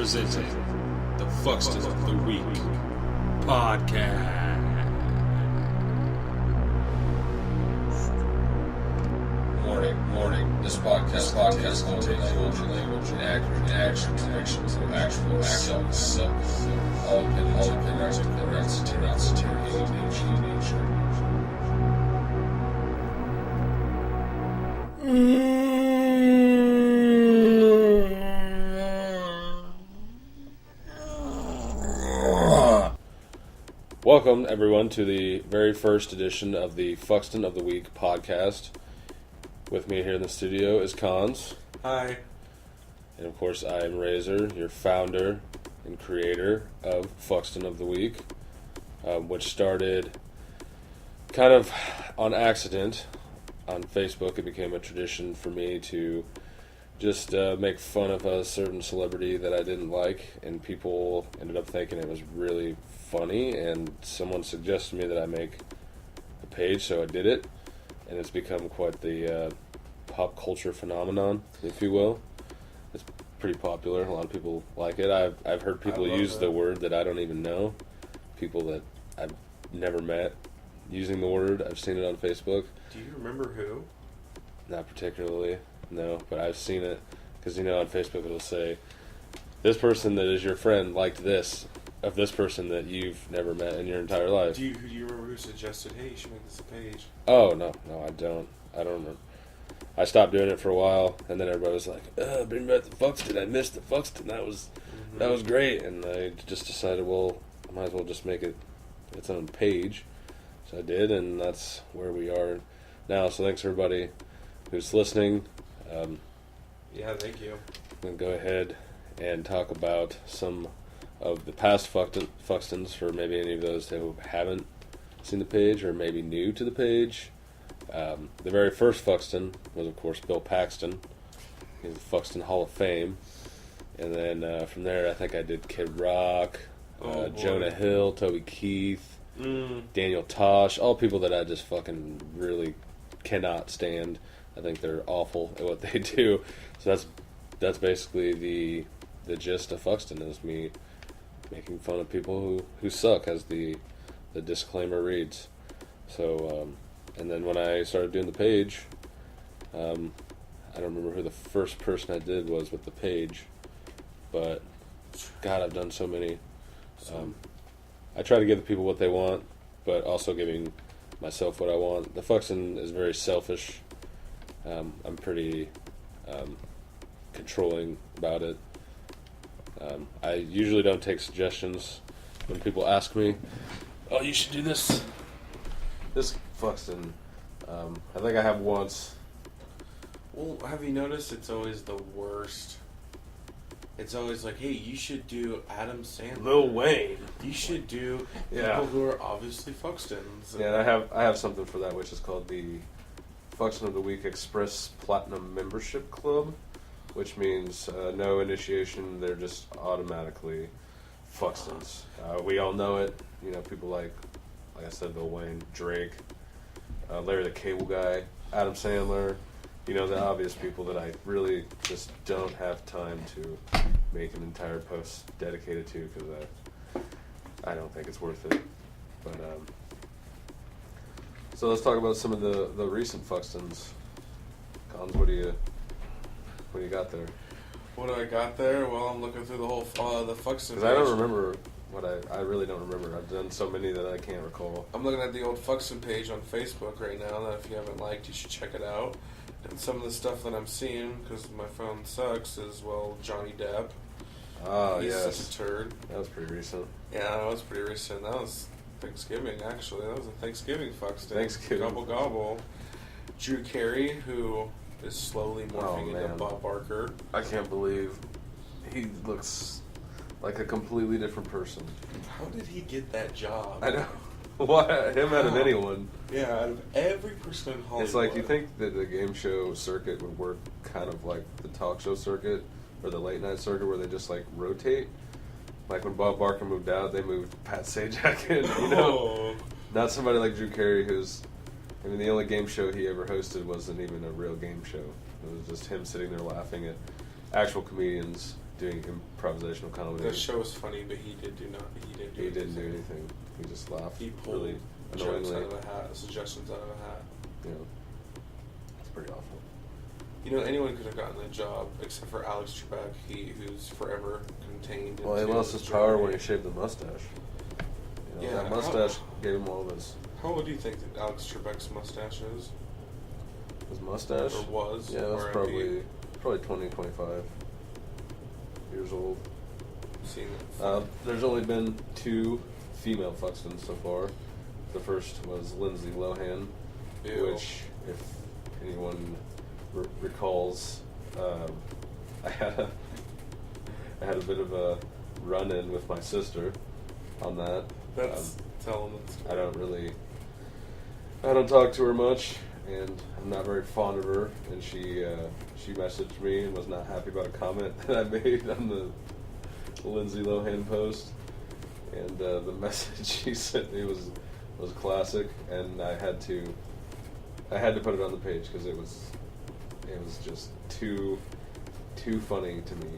presenting the Fuckston of the Week podcast. Warning. This podcast contains vulgar language and accurate action depictions of actual suck. All opinions are not satirical in nature. Welcome, everyone, to the very first edition of the Fuckston of the Week podcast. With me here in the studio is Cons. Hi. And, of course, I am Razor, your founder and creator of Fuckston of the Week, which started kind of on accident. On Facebook, it became a tradition for me to just make fun of a certain celebrity that I didn't like, and people ended up thinking it was really funny, and someone suggested me that I make a page, so I did it, and it's become quite the pop culture phenomenon, if you will. It's pretty popular. A lot of people like it. I've heard people use the word that I don't even know, people that I've never met using the word. I've seen it on Facebook. Do you remember who? Not particularly, no, but I've seen it, because, on Facebook it'll say, this person that is your friend liked this, of this person that you've never met in your entire life. Do you remember who suggested, hey, you should make this a page? Oh, no, I don't remember. I stopped doing it for a while, and then everybody was like, bring back the Fuckston, I missed the Fuckston, that was great, and I just decided, well, I might as well just make it its own page, so I did, and that's where we are now, so thanks everybody who's listening. Yeah, thank you. I'm going to go ahead and talk about some of the past Fuckstons for maybe any of those who haven't seen the page or maybe new to the page. The very first Fuckston was, of course, Bill Paxton. He's the Fuckston Hall of Fame. And then from there, I think I did Kid Rock, Jonah Hill, Toby Keith, Daniel Tosh, all people that I just fucking really cannot stand. I think they're awful at what they do. So that's basically the gist of Fuckston, is me making fun of people who suck, as the disclaimer reads. So, and then when I started doing the page, I don't remember who the first person I did was with the page, but God, I've done so many. I try to give the people what they want, but also giving myself what I want. The Fuckston is very selfish. I'm pretty controlling about it. I usually don't take suggestions when people ask me, oh, you should do this Fuckston. I think I have once. Well, have you noticed it's always the worst? It's always like, hey, you should do Adam Sandler. Lil Wayne. You should do people who are obviously Fuckstons. Yeah, and I have something for that, which is called the Fuckston of the Week Express Platinum Membership Club, which means no initiation, they're just automatically Fuckstons. We all know it. People like I said, Lil Wayne, Drake, Larry the Cable Guy, Adam Sandler, the obvious people that I really just don't have time to make an entire post dedicated to, because I don't think it's worth it. But so let's talk about some of the recent Fuckstons. Cons, what do you got there? What do I got there? Well, I'm looking through the whole the Fuckston. Because I don't remember I really don't remember. I've done so many that I can't recall. I'm looking at the old Fuckston page on Facebook right now, that if you haven't liked, you should check it out. And some of the stuff that I'm seeing, because my phone sucks, is, well, Johnny Depp. Oh, He's yes. such a turd. That was pretty recent. Yeah, that was pretty recent. That was Thanksgiving, actually. That was a Thanksgiving Fuckston. Thanksgiving. Gobble gobble. Drew Carey, who is slowly morphing into Bob Barker. I can't believe he looks like a completely different person. How did he get that job? I know. What? Him out of anyone. Yeah, out of every person in Hollywood. It's like, you think that the game show circuit would work kind of like the talk show circuit or the late night circuit, where they just like rotate. Like when Bob Barker moved out, they moved Pat Sajak in, Not somebody like Drew Carey, who's, the only game show he ever hosted wasn't even a real game show. It was just him sitting there laughing at actual comedians doing improvisational comedy. The show was funny, but he didn't do anything. He just laughed. He pulled really jokes annoyingly. out of a hat, suggestions out of a hat. You know, it's pretty awful. You know, anyone could have gotten the job except for Alex Trebek, who's forever contained. Well, he into lost his power when he shaved the mustache. You know, Yeah, that mustache gave him all of his How old do you think that Alex Trebek's mustache is? mustache. Or was? Yeah, that's R.I.P. probably 20, 25 years old. Seen that. There's only been 2 female Fuckstons so far. The first was Lindsay Lohan, Ew. which, if anyone recalls, I had a bit of a run-in with my sister on that. That's telling that story. I don't talk to her much, and I'm not very fond of her. And she messaged me and was not happy about a comment that I made on the Lindsay Lohan post. And the message she sent me was classic, and I had to put it on the page because it was just too funny to me.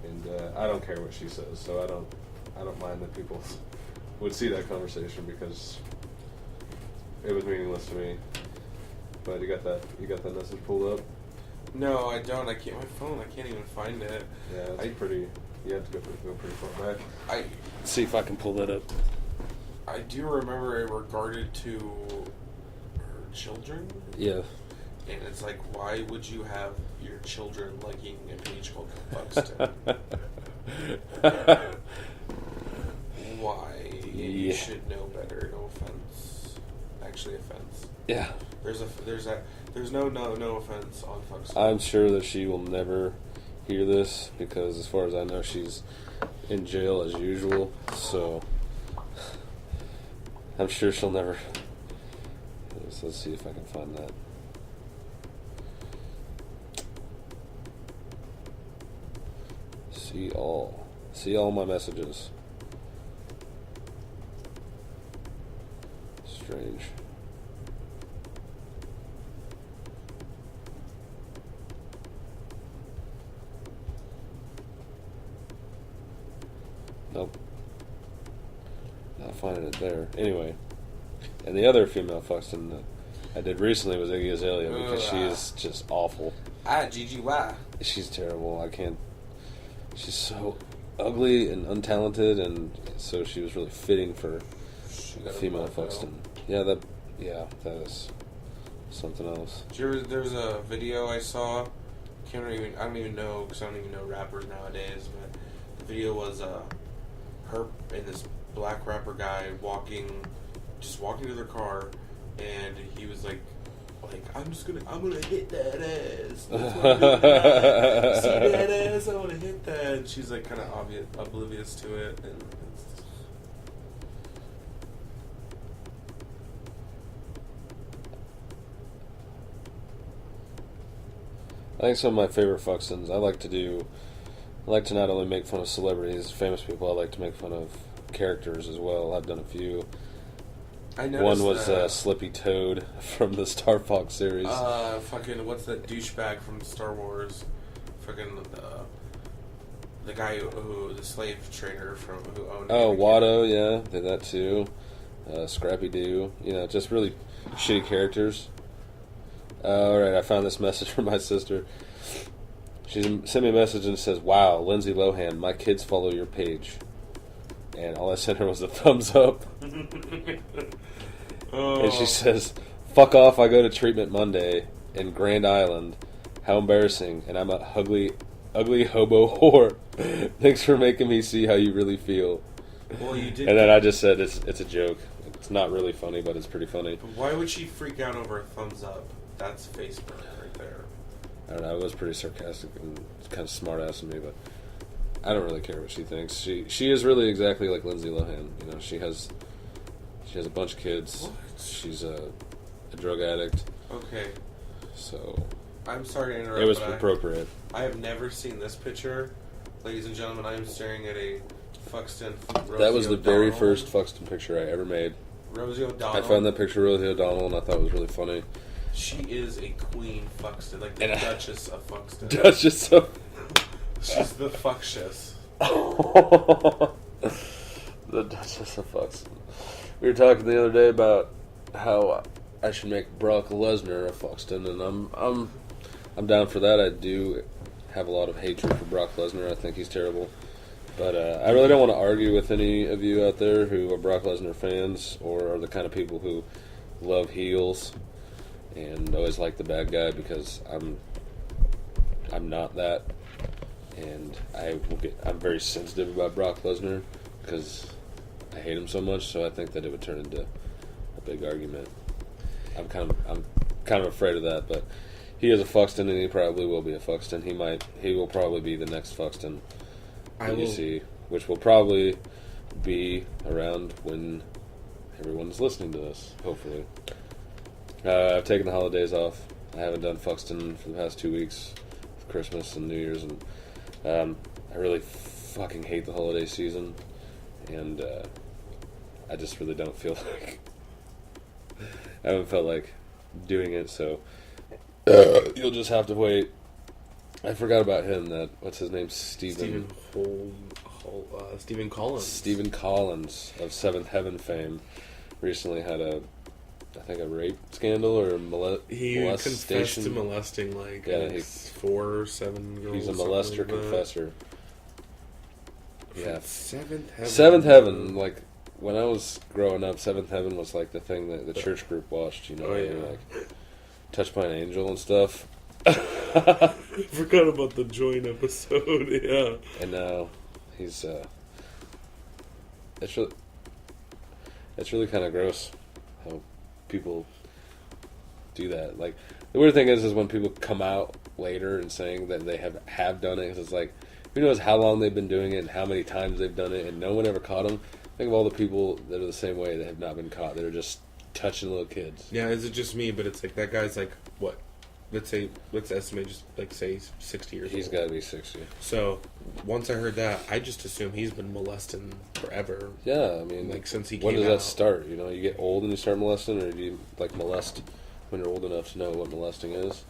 And I don't care what she says, so I don't mind that people would see that conversation because it was meaningless to me. But you got that message pulled up? No, I don't. I can't. My phone. I can't even find it. Yeah, it's pretty. You have to go pretty far back. Let's see if I can pull that up. I do remember it regarded to her children. Yeah. And it's like, why would you have your children liking a page called Fuckston? Why? You should know better. No offense. Actually, offense. Yeah. There's no offense on Fuckston. I'm sure that she will never hear this because, as far as I know, she's in jail as usual. So I'm sure she'll never. Let's see if I can find that. See all my messages. Strange. Nope. Not finding it there. Anyway. And the other female Fuckston that I did recently was Iggy Azalea because she is just awful. GGY. She's terrible. I can't. She's so ugly and untalented, and so she was really fitting for a female Fuckston. Yeah, that is something else. There's a video I saw. I don't even know because I don't even know rappers nowadays. But the video was her and this black rapper guy just walking to their car, and he was like I'm gonna hit that ass. That's what I'm doing tonight. See that ass? I wanna hit that. And she's like kind of oblivious to it, and I think some of my favorite Fuckstons I like to not only make fun of celebrities, famous people. I like to make fun of characters as well. I've done a few. One was Slippy Toad from the Star Fox series. Fucking what's that douchebag from Star Wars? Fucking the guy who the slave trader who owned. Oh, Watto, yeah, did that too. Scrappy Doo, just really shitty characters. All right, I found this message from my sister. She sent me a message and says, "Wow, Lindsay Lohan, my kids follow your page." And all I sent her was a thumbs up. And she says, "Fuck off, I go to treatment Monday in Grand Island. How embarrassing, and I'm a ugly hobo whore. Thanks for making me see how you really feel." Well, you did. And then I just said, it's a joke. It's not really funny, but it's pretty funny. But why would she freak out over a thumbs up? That's Facebook right there. I don't know, it was pretty sarcastic and kind of smart-ass of me, but I don't really care what she thinks. She is really exactly like Lindsay Lohan. She has a bunch of kids. What? She's a drug addict. Okay. So I'm sorry to interrupt. it was appropriate. I have never seen this picture, ladies and gentlemen. I am staring at a Fuckston. That was the very first Fuckston picture I ever made. Rosie O'Donnell. I found that picture of Rosie O'Donnell, and I thought it was really funny. She is a queen Fuckston, like the Duchess of Fuckston. Duchess of... She's the Fuckston. The Duchess of Fuckston. We were talking the other day about how I should make Brock Lesnar a Fuckston, and I'm down for that. I do have a lot of hatred for Brock Lesnar. I think he's terrible. But I really don't want to argue with any of you out there who are Brock Lesnar fans or are the kind of people who love heels and always like the bad guy, because I'm not that, and I'm very sensitive about Brock Lesnar because I hate him so much. So I think that it would turn into a big argument. I'm kind of afraid of that, but he is a Fuckston, and he probably will be a Fuckston. He will probably be the next Fuckston that you see, which will probably be around when everyone's listening to this, hopefully. I've taken the holidays off. I haven't done Fuckston for the past 2 weeks, for Christmas and New Year's, and I really fucking hate the holiday season, and I just really don't feel like I haven't felt like doing it, so you'll just have to wait. I forgot about him. What's his name? Stephen Collins. Stephen Collins of Seventh Heaven fame recently had a rape scandal or He confessed to molesting 4 or 7 girls. He's a molester confessor. Yeah, Seventh Heaven. Seventh Heaven. Like when I was growing up, Seventh Heaven was like the thing that the church group watched. You know, like Touched by an Angel and stuff. Forgot about the joint episode. Yeah, and now he's it's really kind of gross how people do that. Like the weird thing is when people come out later and saying that they have done it, 'cause it's like, who knows how long they've been doing it and how many times they've done it, and no one ever caught them. Think of all the people that are the same way that have not been caught. That are just touching little kids. Yeah, is it just me? But it's like that guy's like what? Let's estimate, just say 60 years old. He's got to be 60. So once I heard that, I just assumed he's been molesting forever. Yeah, I mean, since he came when does out. that start? You know, you get old and you start molesting, or do you molest when you're old enough to know what molesting is?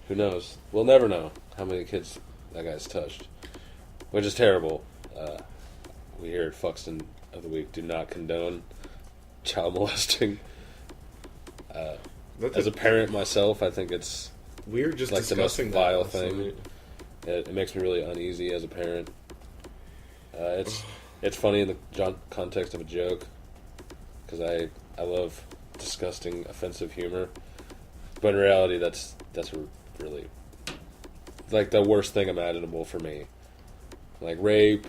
Who knows? We'll never know how many kids that guy's touched, which is terrible. We here at Fuckston of the Week do not condone child molesting. As a parent myself, I think it's we were just like the most discussing vile that thing. It makes me really uneasy as a parent. It's funny in the context of a joke, because I love disgusting, offensive humor, but in reality, that's really like the worst thing imaginable for me. Like rape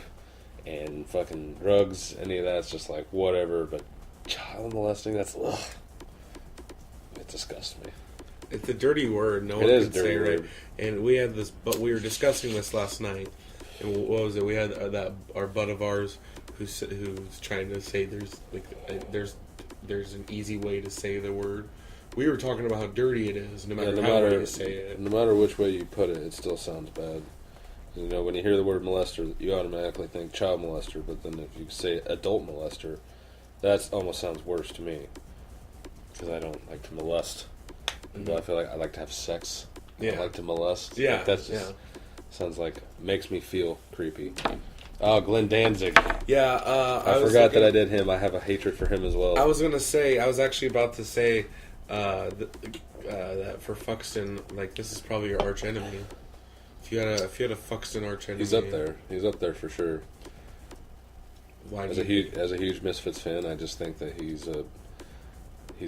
and fucking drugs, any of that's just like whatever. But child molesting, that's ugh. It disgusts me. It's a dirty word. No one can say right. And we had this, but we were discussing this last night. And what was it? We had our bud of ours who's trying to say there's an easy way to say the word. We were talking about how dirty it is, no matter you say it. No matter which way you put it, it still sounds bad. You know, when you hear the word molester, you automatically think child molester, but then if you say adult molester, that almost sounds worse to me. Because I don't like to molest. But I feel like I like to have sex. Yeah. I like to molest. Yeah. Like that's just sounds like, makes me feel creepy. Oh, Glenn Danzig. Yeah, I forgot that I did him. I have a hatred for him as well. I was actually about to say that for Fuckston, like, this is probably your arch enemy. If you had a Fuckston arch enemy, he's up there. He's up there for sure. As a huge Misfits fan, I just think that he's a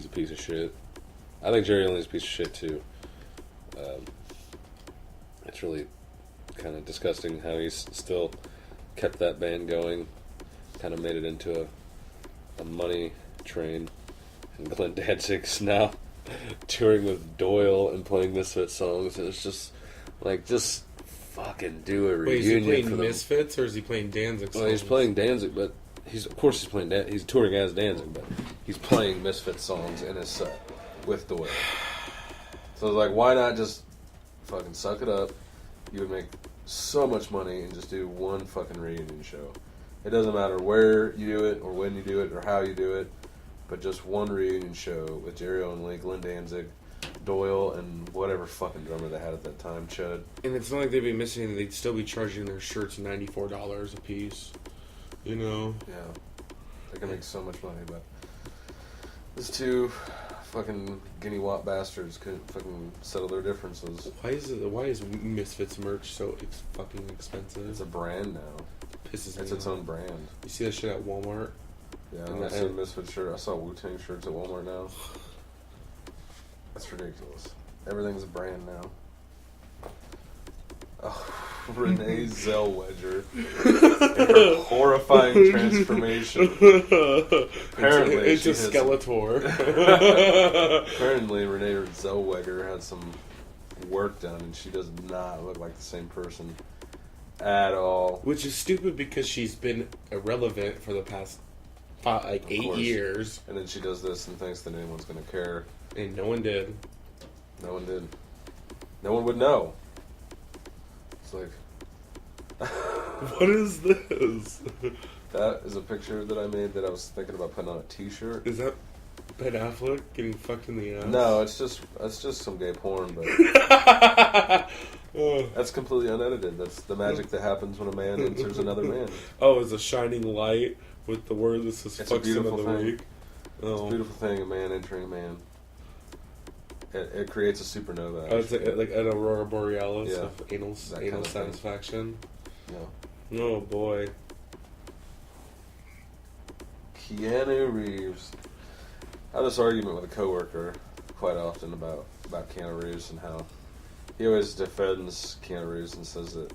piece of shit. I think Jerry Only's a piece of shit too. It's really kind of disgusting how he's still kept that band going. Kind of made it into a money train. And Glenn Danzig's now touring with Doyle and playing Misfits songs, and it's just like, just fucking do a reunion. Wait, is he playing for them. Misfits or is he playing Danzig songs? Well, he's playing Danzig, but he's playing he's touring as Danzig, but he's playing Misfits songs in his set with Doyle. So it's like, why not just fucking suck it up? You would make so much money and just do one fucking reunion show. It doesn't matter where you do it or when you do it or how you do it, but just one reunion show with Jerry Only, Glenn Danzig, Doyle and whatever fucking drummer they had at that time, Chud. And it's not like they'd be missing; they'd still be charging their shirts $94 a piece. You know? Yeah, they can make so much money, but these two fucking guinea wop bastards couldn't fucking settle their differences. Why is Misfits merch so fucking expensive? It's a brand now. Pisses me It's its off. own brand. You see that shit at Walmart? Yeah, And I that- see a Misfit shirt. I saw Wu-Tang shirts at Walmart now. That's ridiculous. Everything's a brand now. Oh, Renee Zellweger. Her horrifying transformation. Apparently, it's she a has Skeletor. Apparently, Renee Zellweger had some work done, and she does not look like the same person at all. Which is stupid because she's been irrelevant for the past 8 course. years, And then she does this and thinks that anyone's going to care. and no one did. No one did. No one would know. It's like, What is this? that is a picture that I made that I was thinking about putting on a T-shirt. Is that Ben Affleck getting fucked in the ass? No, it's just some gay porn, but Oh. that's completely unedited. That's the magic that happens when a man enters another man. Oh, it's a shining light with the word that says It's a Fuckston of beautiful the thing. week. It's a Oh. beautiful thing, a man entering a man. It creates a supernova. Oh, it's actually. like an aurora borealis Yeah. of anal That kind of thing. satisfaction. Yeah. Oh boy. Keanu Reeves. I have this argument with a coworker quite often about Keanu Reeves and how he always defends Keanu Reeves and says that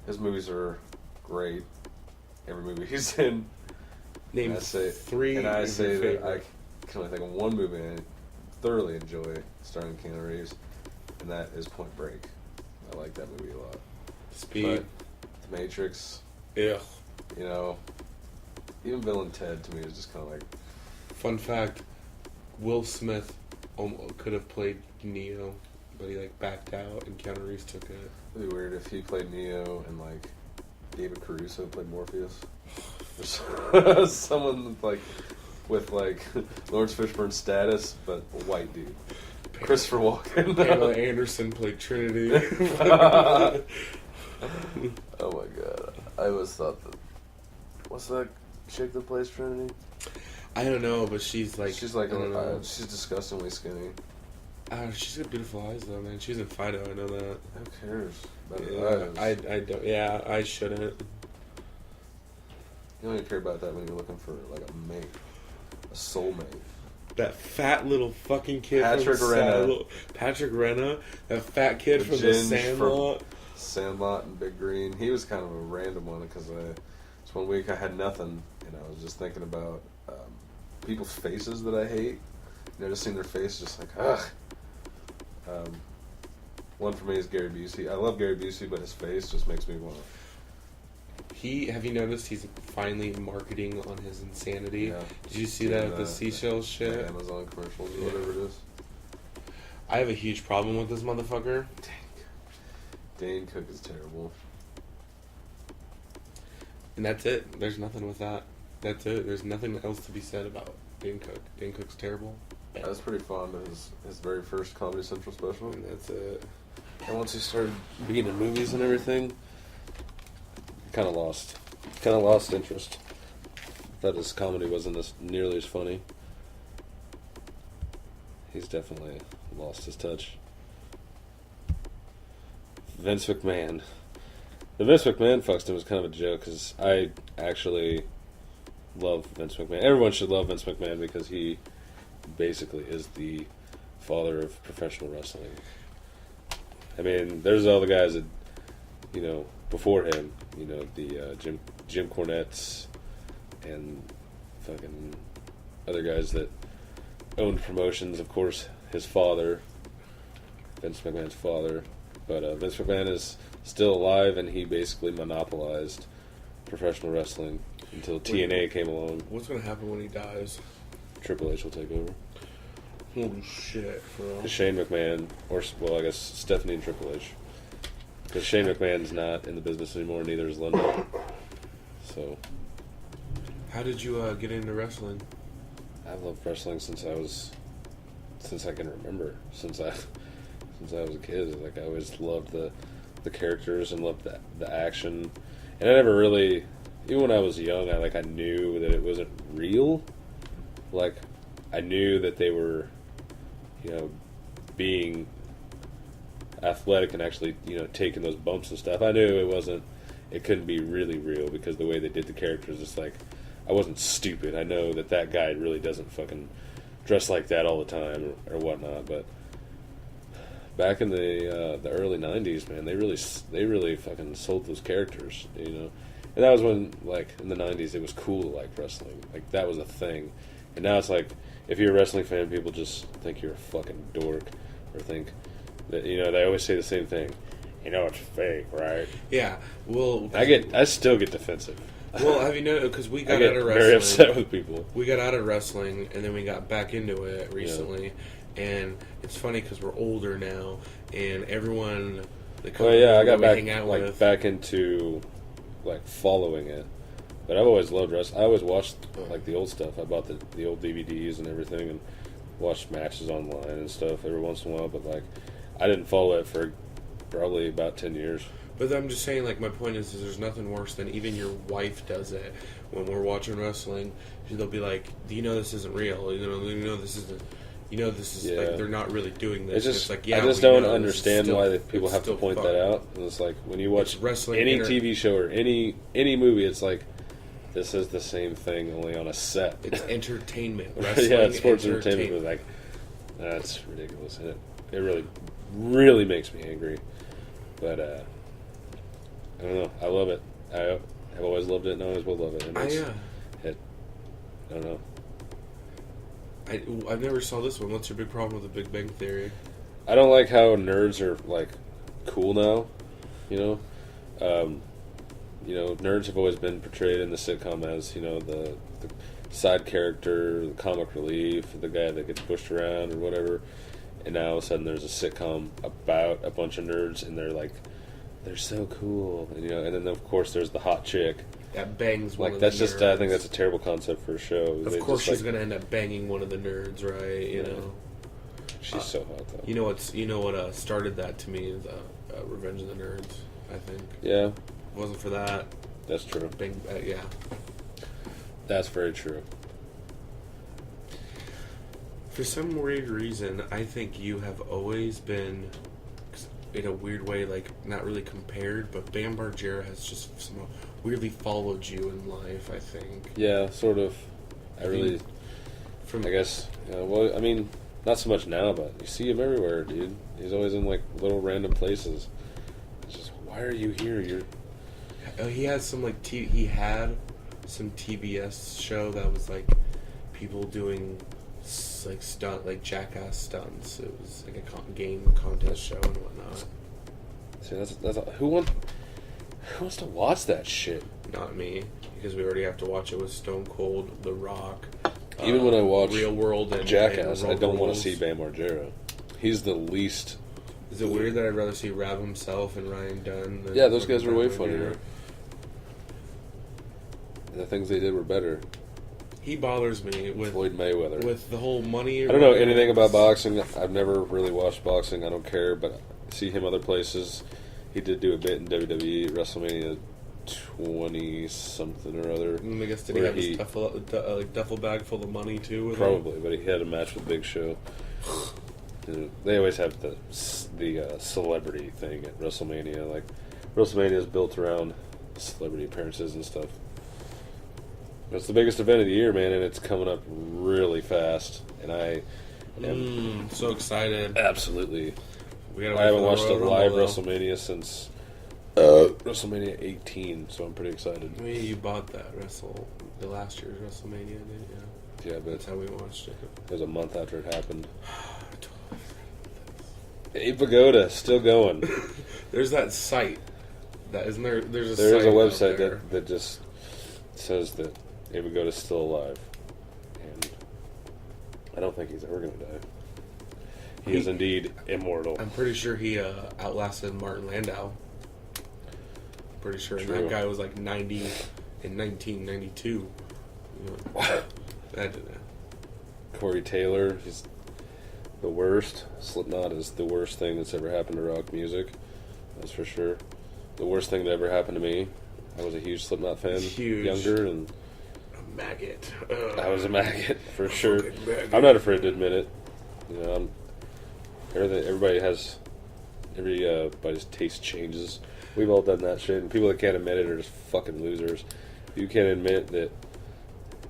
his movies are great. Every movie he's in. Name And I say, three. And I of say your that I favorite. can only think of one movie I thoroughly enjoy starring Keanu Reeves, and that is Point Break. I like that movie a lot. Speed. But The Matrix, Ugh. you know, even Bill and Ted to me is just kind of like, Fun fact: Will Smith could have played Neo, but he backed out, and Keanu Reeves took it. it'd be weird if he played Neo and like David Caruso played Morpheus. Or someone with Lawrence Fishburne status, but a white dude. Christopher Walken. Pamela Anderson played Trinity. Oh my god. I always thought that. What's that chick that plays Trinity? I don't know, but she's She's like, I don't know. she's disgustingly skinny. She's got beautiful eyes though, man. She's in Fido, I know that. Who cares? About her Yeah, eyes? I don't. Yeah, I shouldn't. You don't even care about that when you're looking for like a mate, a soulmate. That fat little fucking kid Patrick from Renna. Patrick Renna, that fat kid from the Ginge Sandlot. Sandlot and Big Green. He was kind of a random one because this one week I had nothing, and I was just thinking about people's faces that I hate. You know, just seeing their face, just like ugh. One for me is Gary Busey. I love Gary Busey, but his face just makes me want. Have you noticed he's finally marketing on his insanity? Yeah. Did you see that with the seashell shit? Amazon commercials or whatever it is. I have a huge problem with this motherfucker. Dane Cook is terrible. And that's it. There's nothing with that. That's it. There's nothing else to be said about Dane Cook. Dane Cook's terrible. I was pretty fond of his very first Comedy Central special. And that's it. And once he started being in movies and everything, kind of lost interest. Thought his comedy wasn't nearly as funny. He's definitely lost his touch. Vince McMahon. The Vince McMahon Fuckston was kind of a joke because I actually love Vince McMahon. Everyone should love Vince McMahon because he basically is the father of professional wrestling. I mean, there's all the guys that, before him, the Jim Cornettes and fucking other guys that owned promotions. Of course, his father, Vince McMahon's father. But Vince McMahon is still alive, and he basically monopolized professional wrestling until TNA came along. What's going to happen when he dies? Triple H will take over. Holy shit, bro. Shane McMahon, I guess Stephanie and Triple H. Because Shane McMahon's not in the business anymore, neither is Linda. So, How did you get into wrestling? I've loved wrestling since I was since I can remember, since I was a kid. Like I always loved the characters and loved the action, and I never really, even when I was young, I knew that it wasn't real. Like I knew that they were, being athletic and actually, taking those bumps and stuff. I knew it couldn't be really real because the way they did the characters, it's like I wasn't stupid. I know that guy really doesn't fucking dress like that all the time or whatnot. But back in the early '90s, man, they really fucking sold those characters, And that was when, like, in the '90s, it was cool to like wrestling. Like that was a thing, and now it's like if you're a wrestling fan, people just think you're a fucking dork or think that they always say the same thing. It's fake, right? Yeah. Well, I still get defensive. Well, have you noticed? Because we I got get out of wrestling. very upset with people. We got out of wrestling, and then we got back into it recently. Yeah. And it's funny because we're older now, and everyone. I got back into like following it. But I've always loved wrestling. I always watched like the old stuff. I bought the old DVDs and everything, and watched matches online and stuff every once in a while. But like, I didn't follow it for probably about 10 years. But I'm just saying, like, my point is there's nothing worse than even your wife does it when we're watching wrestling. They'll be like, "Do you know this isn't real? You know this isn't. This is like they're not really doing this." It's like, I just don't understand why people have to point that out. And it's like when you watch any TV show or any movie, it's like this is the same thing only on a set. It's entertainment. It's sports entertainment. But like that's ridiculous, and it really, really makes me angry. But I don't know. I love it. I've always loved it, and I always will love it. And I don't know. I never saw this one. What's your big problem with the Big Bang Theory? I don't like how nerds are like cool now. Nerds have always been portrayed in the sitcom as the side character, the comic relief, the guy that gets pushed around or whatever. And now all of a sudden there's a sitcom about a bunch of nerds, and they're so cool, and then of course there's the hot chick that bangs one like of that's the just nerds. I think that's a terrible concept for a show. Of course she's gonna end up banging one of the nerds, right? She's so hot though. You know what started that to me is Revenge of the Nerds, I think. Yeah. If it wasn't for that. That's true. Yeah. That's very true. For some weird reason, I think you have always been, in a weird way, like, not really compared, but Bam Margera has just somehow weirdly followed you in life, I think. Yeah, sort of. I guess, well, I mean, not so much now, but you see him everywhere, dude. He's always in, like, little random places. It's just, why are you here? He has some, like, he had some TBS show that was, like, people doing, like, jackass stunts. It was, like, a game contest show and whatnot. See, who wants to watch that shit? Not me, because we already have to watch it with Stone Cold, The Rock. Even when I watch Real World and Jackass, and I don't want to Rules. see Bam Margera. He's the least. Is it weird that I'd rather see Rab himself and Ryan Dunn? Than Those guys were way Bam funnier. Margera? The things they did were better. He bothers me with Floyd Mayweather. with the whole money. I don't know anything about boxing. I've never really watched boxing. I don't care, but I see him other places. He did do a bit in WWE, WrestleMania 20-something or other. I guess did he have his duffel bag full of money too? With Probably, but he had a match with Big Show. They always have the celebrity thing at WrestleMania. Like, WrestleMania is built around celebrity appearances and stuff. It's the biggest event of the year, man, and it's coming up really fast. And I am so excited. Absolutely. I haven't watched a live WrestleMania since WrestleMania 18, so I'm pretty excited. I mean, you bought that the last year's WrestleMania, didn't you? Yeah, but that's how we watched it. It was a month after it happened. Abe Vigoda, still going. There's that site. That isn't there. There is a website that just says that Abe Vigoda's still alive, and I don't think he's ever going to die. He is indeed immortal. I'm pretty sure he outlasted Martin Landau. Pretty sure that guy was like 90 in 1992. Imagine that. Corey Taylor, he's the worst. Slipknot is the worst thing that's ever happened to rock music. That's for sure. The worst thing that ever happened to me. I was a huge Slipknot fan, Huge. Younger, and A maggot. I was a maggot for sure. fucking maggot. I'm not afraid to admit it. You know, everybody's taste changes. We've all done that shit, and people that can't admit it are just fucking losers. You can't admit that,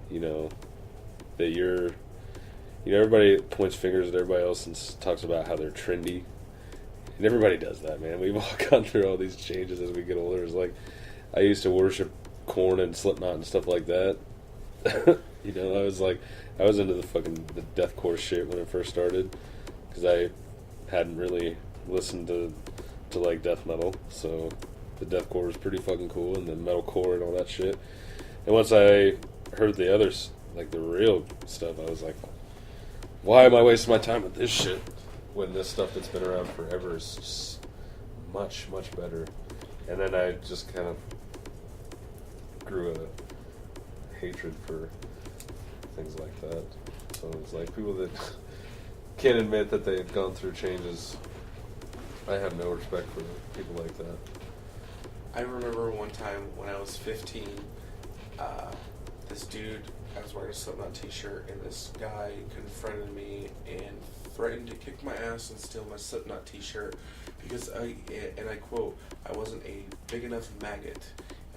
that you're, everybody points fingers at everybody else and talks about how they're trendy. And everybody does that, man. We've all gone through all these changes as we get older. It's like, I used to worship Korn and Slipknot and stuff like that. I was into the deathcore shit when it first started, because I hadn't really listened to like death metal, so the deathcore was pretty fucking cool, and then metalcore and all that shit. And once I heard the others, like the real stuff, I was like, why am I wasting my time with this shit when this stuff that's been around forever is just much, much better? And then I just kind of grew a hatred for things like that. So it's like people that can't admit that they've gone through changes. I have no respect for people like that. I remember one time when I was 15, this dude, I was wearing a Slipknot t-shirt, and this guy confronted me and threatened to kick my ass and steal my Slipknot t-shirt because and I quote, I wasn't a big enough maggot.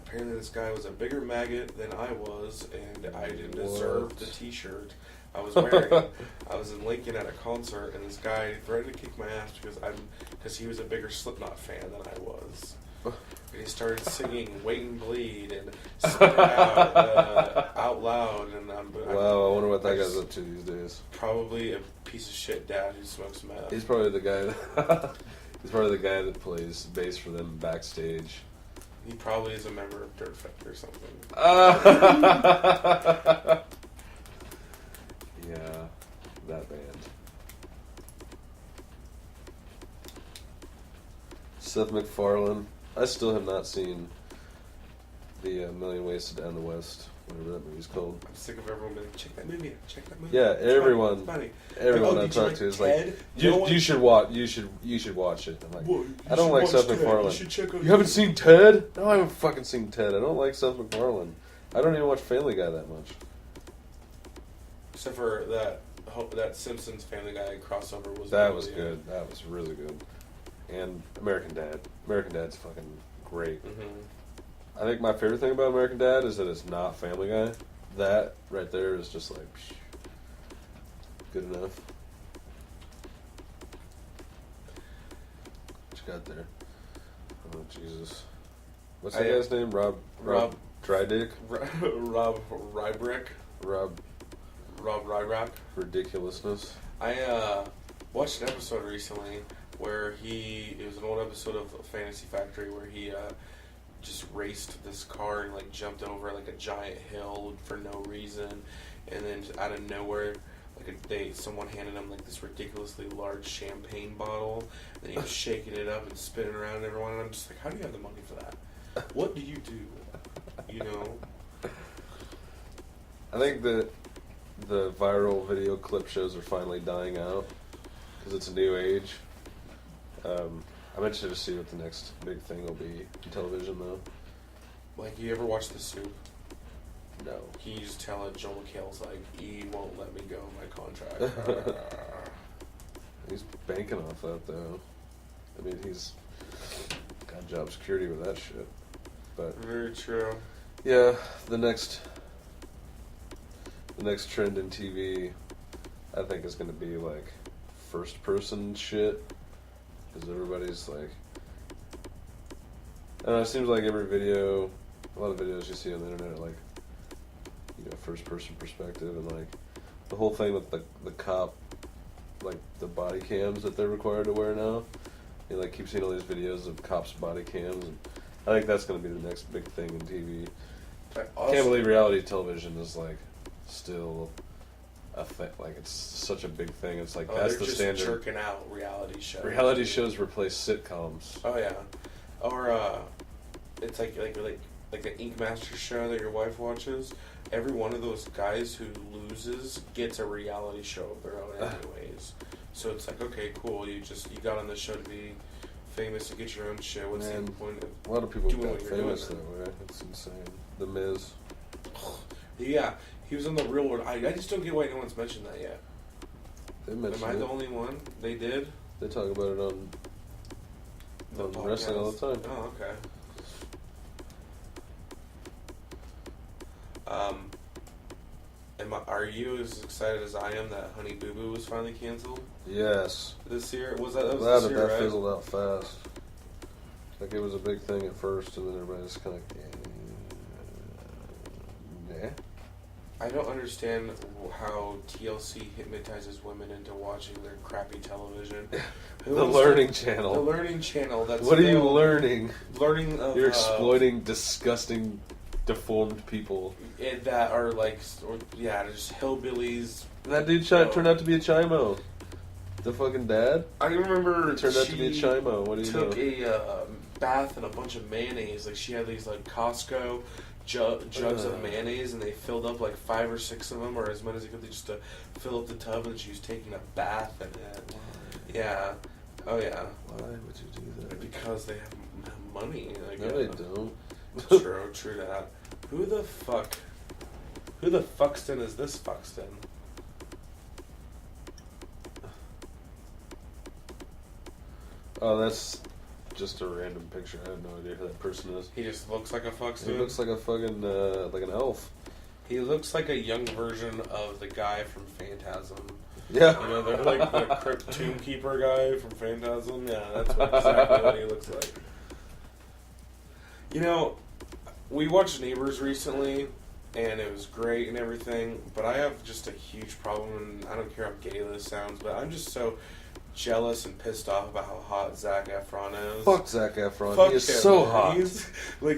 Apparently this guy was a bigger maggot than I was, and I didn't deserve the t-shirt I was wearing. I was in Lincoln at a concert, and this guy threatened to kick my ass because he was a bigger Slipknot fan than I was. And he started singing "Wait and Bleed" and spit it out loud. And wow, I wonder what that guy's up to these days. Probably a piece of shit dad who smokes meth. He's probably the guy. That plays bass for them backstage. He probably is a member of Dirt Effect or something. Yeah, that band. Seth MacFarlane. I still have not seen the Million Ways to Die in the West, whatever that movie's called. I'm sick of everyone being like, check that movie out, check that movie Yeah, out. It's everyone. funny. Everyone Like, I talk to is like, Ted? you should watch. You should watch it. I'm like, Well, I don't like Seth Ted. MacFarlane. You should check out You haven't seen Ted? No, I haven't fucking seen Ted. I don't like Seth MacFarlane. I don't even watch Family Guy that much. Except for that Simpsons Family Guy crossover was That really was good. That was really good. And American Dad. American Dad's fucking great. Mm-hmm. I think my favorite thing about American Dad is that it's not Family Guy. That right there is just like good enough. What you got there? Oh Jesus! What's that guy's name? Rob Drydick. Rob Rybrick. Rob Rybrack. Ridiculousness. I watched an episode recently where it was an old episode of Fantasy Factory where he just raced this car and like jumped over like a giant hill for no reason, and then out of nowhere someone handed him like this ridiculously large champagne bottle, and he was shaking it up and spinning around everyone, and I'm just like, how do you have the money for that? What do you do? You know? I think that the viral video clip shows are finally dying out because it's a new age. I'm interested to see what the next big thing will be in television, though. Like, you ever watch The Soup? No. He just tell it, Joel McHale's like, he won't let me go my contract. He's banking off that, though. I mean, he's got job security with that shit. But Very true. yeah, the next trend in TV, I think, is going to be like first person shit, because everybody's like, I don't know, it seems like every video, a lot of videos you see on the internet are like, first person perspective, and like the whole thing with the cop, like the body cams that they're required to wear now. You like keep seeing all these videos of cops' body cams, and I think that's going to be the next big thing in TV. I can't believe reality television is like still a thing. Like, it's such a big thing. It's like that's the standard. They're just jerking out reality shows. Reality shows replace sitcoms. Oh yeah, or it's like like the Ink Master show that your wife watches, every one of those guys who loses gets a reality show of their own anyways. So it's like, okay, cool, you got on the show to be famous, to get your own shit. What's the point of a lot of people doing got what you're famous doing? that way. It's insane. The Miz. Yeah, he was on the Real World. I just don't get why no one's mentioned that yet. They mentioned Am I it. the only one? They did? They talk about it on wrestling all the time. Oh, okay. Are you as excited as I am that Honey Boo Boo was finally canceled Yes. this year? That was this year, that right? fizzled out fast. Like it was a big thing at first, and then everybody just kind of yeah. I don't understand how TLC hypnotizes women into watching their crappy television. The Learning Channel. The Learning Channel. That's What are you learning? Learning of You're exploiting disgusting, deformed people. that are like, just hillbillies. That dude turned out to be a Chimo. The fucking dad? I remember He turned out to be a Chimo. What do you know? took a bath in a bunch of mayonnaise. Like she had these like Costco jugs of mayonnaise, and they filled up like 5 or 6 of them, or as many as they could, just to fill up the tub, and she was taking a bath in it. Yeah. Oh yeah. Why would you do that? Because they have money. Like, No, they don't. True that. Who the Fuckston is this Fuckston? Oh, that's just a random picture. I have no idea who that person is. He just looks like a Fuckston. He looks like a fucking, like an elf. He looks like a young version of the guy from Phantasm. Yeah. You know, they're like the Crypt Tomb Keeper guy from Phantasm. Yeah, that's exactly what he looks like. You know, we watched Neighbors recently, and it was great and everything, but I have just a huge problem, and I don't care how gay this sounds, but I'm just so jealous and pissed off about how hot Zac Efron is. Fuck Zac Efron. Fuck He is him, so man. hot.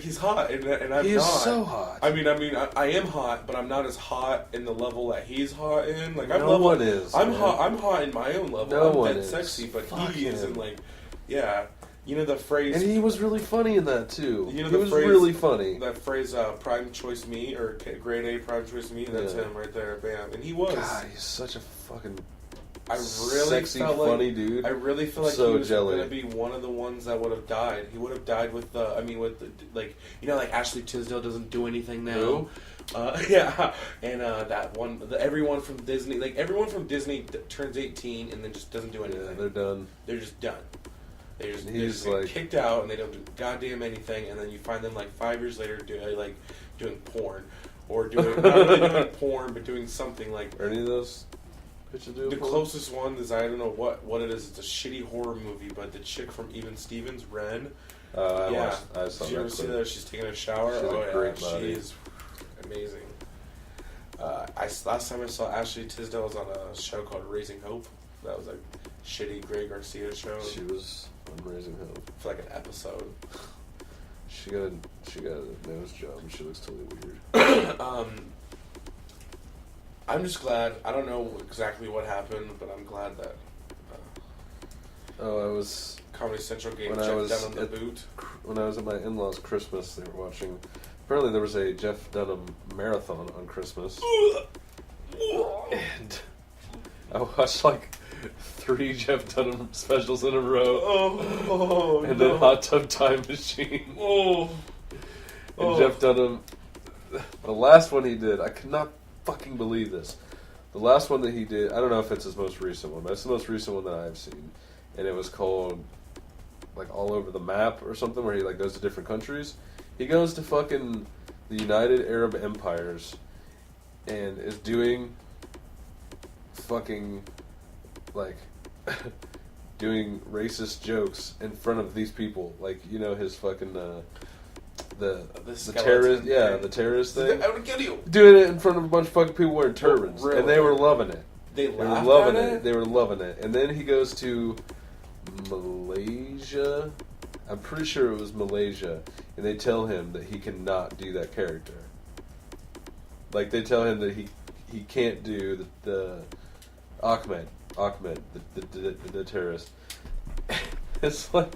He's hot, and I'm not. He is so hot. I mean, I am hot, but I'm not as hot in the level that he's hot in. Like No one is, I'm man. hot. I'm hot in my own level. No I'm one dead is. sexy, but Fuck he isn't. him. Like, yeah, you know the phrase. And he was really funny in that, too. You know he the was phrase, really funny. That phrase, prime choice me, or grade A prime choice me. That's Yeah. him right there. Bam, and he was. God, he's such a fucking I really sexy, felt funny like, dude. I really feel like So he was jelly. going to be one of the ones that would have died. He would have died with the, like, you know, like Ashley Tisdale doesn't do anything now. Who? Yeah, and that one, everyone from Disney, turns 18 and then just doesn't do anything. Yeah, they're done. They're just done. They're just He's get like- kicked out, and they don't do goddamn anything. And then you find them like 5 years later doing porn, or doing not really doing porn, but doing something like. Are any of those bitches doing The porn? closest one is, I don't know what it is. It's a shitty horror movie, but the chick from Even Stevens, Ren. I saw Did you ever that see clip. that? She's taking a shower. She has a great She body. is amazing. Last time I saw Ashley Tisdale was on a show called Raising Hope. That was a shitty Greg Garcia show She was on Raising Hope. for like an episode. She got a nose job and she looks totally weird. I'm just glad. I don't know exactly what happened, but I'm glad that Oh, I was Comedy Central gave When I Jeff was Dunham the at- boot. when I was at my in-laws' Christmas. They were watching. Apparently, there was a Jeff Dunham marathon on Christmas, and I watched like 3 Jeff Dunham specials in a row, and then Hot Tub Time Machine. And Jeff Dunham, the last one he did, I could not fucking believe this. The last one that he did, I don't know if it's his most recent one, but it's the most recent one that I've seen, and it was called like All Over the Map or something, where he like goes to different countries. He goes to fucking the United Arab Empires and is doing fucking like doing racist jokes in front of these people, like, you know, his fucking the terrorist, the terrorist thing. I would kill you. Doing it in front of a bunch of fucking people wearing turbans, Really? and they were loving it. They They were laughed loving at it. They were loving it. And then he goes to Malaysia. I'm pretty sure it was Malaysia, and they tell him that he cannot do that character. Like, they tell him that he can't do the Ahmed, the terrorist. It's like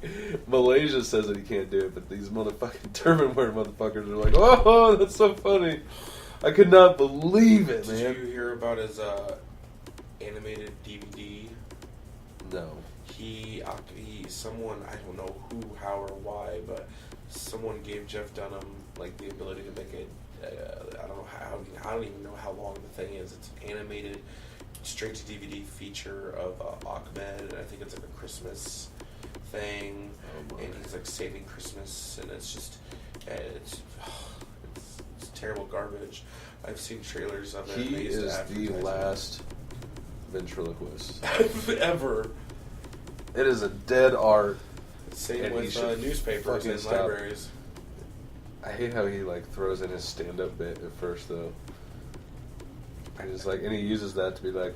Malaysia says that he can't do it, but these motherfucking turban wearing motherfuckers are like, oh, that's so funny. I could not believe it, man. Did you hear about his animated DVD? No. Someone, I don't know who, how, or why, but someone gave Jeff Dunham like the ability to make it. I don't know how. I don't even know how long the thing is. It's an animated, straight to DVD feature of Ahmed, and I think it's like a Christmas thing, and he's like saving Christmas, and it's just it's terrible garbage. I've seen trailers of it. He is the last ventriloquist ever. It is a dead art. Same And with he should newspapers fucking and stop. libraries. I hate how he like throws in his stand-up bit at first, though. I just like, and he uses that to be like,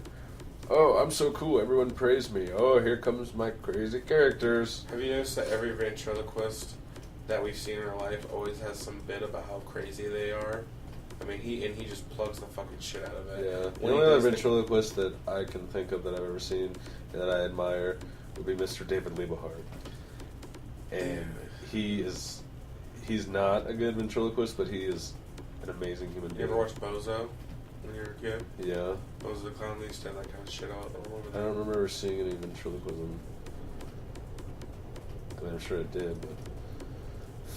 "Oh, I'm so cool. Everyone praise me. Oh, here comes my crazy characters." Have you noticed that every ventriloquist that we've seen in our life always has some bit about how crazy they are? I mean, he just plugs the fucking shit out of it. Yeah. When The he only other does ventriloquist that I can think of that I've ever seen and that I admire would be Mr. David Liebehart. And he's not a good ventriloquist, but he is an amazing human You being. ever watch Bozo when you were a kid? Yeah. Bozo the Clown, they used to have that kind of shit all over I there. don't remember seeing any ventriloquism. And I'm sure it did, but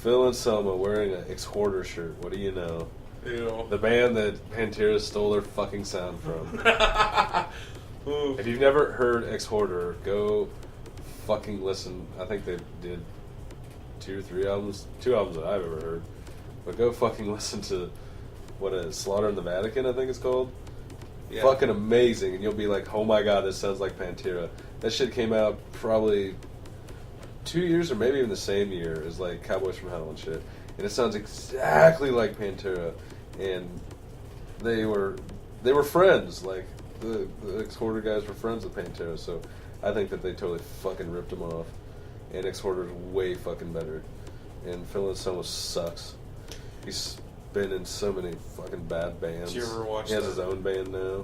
Phil and Selma wearing an Ex-Hoarder shirt. What do you know? Ew. The band that Pantera stole their fucking sound from. If you've never heard Ex-Hoarder, go fucking listen. I think they did 2 or 3 albums. 2 albums that I've ever heard. But go fucking listen to, what is Slaughter in the Vatican, I think it's called. Yeah. Fucking amazing. And you'll be like, oh my god, this sounds like Pantera. That shit came out probably 2 years or maybe even the same year as like Cowboys from Hell and shit. And it sounds exactly like Pantera. And they were friends. Like, the Ex-Hoarder guys were friends with Pantera, so I think that they totally fucking ripped them off. And Ex-Hoarder's way fucking better. And Phil and Selma sucks. He's been in so many fucking bad bands. Did you ever watch He has that? his own band now.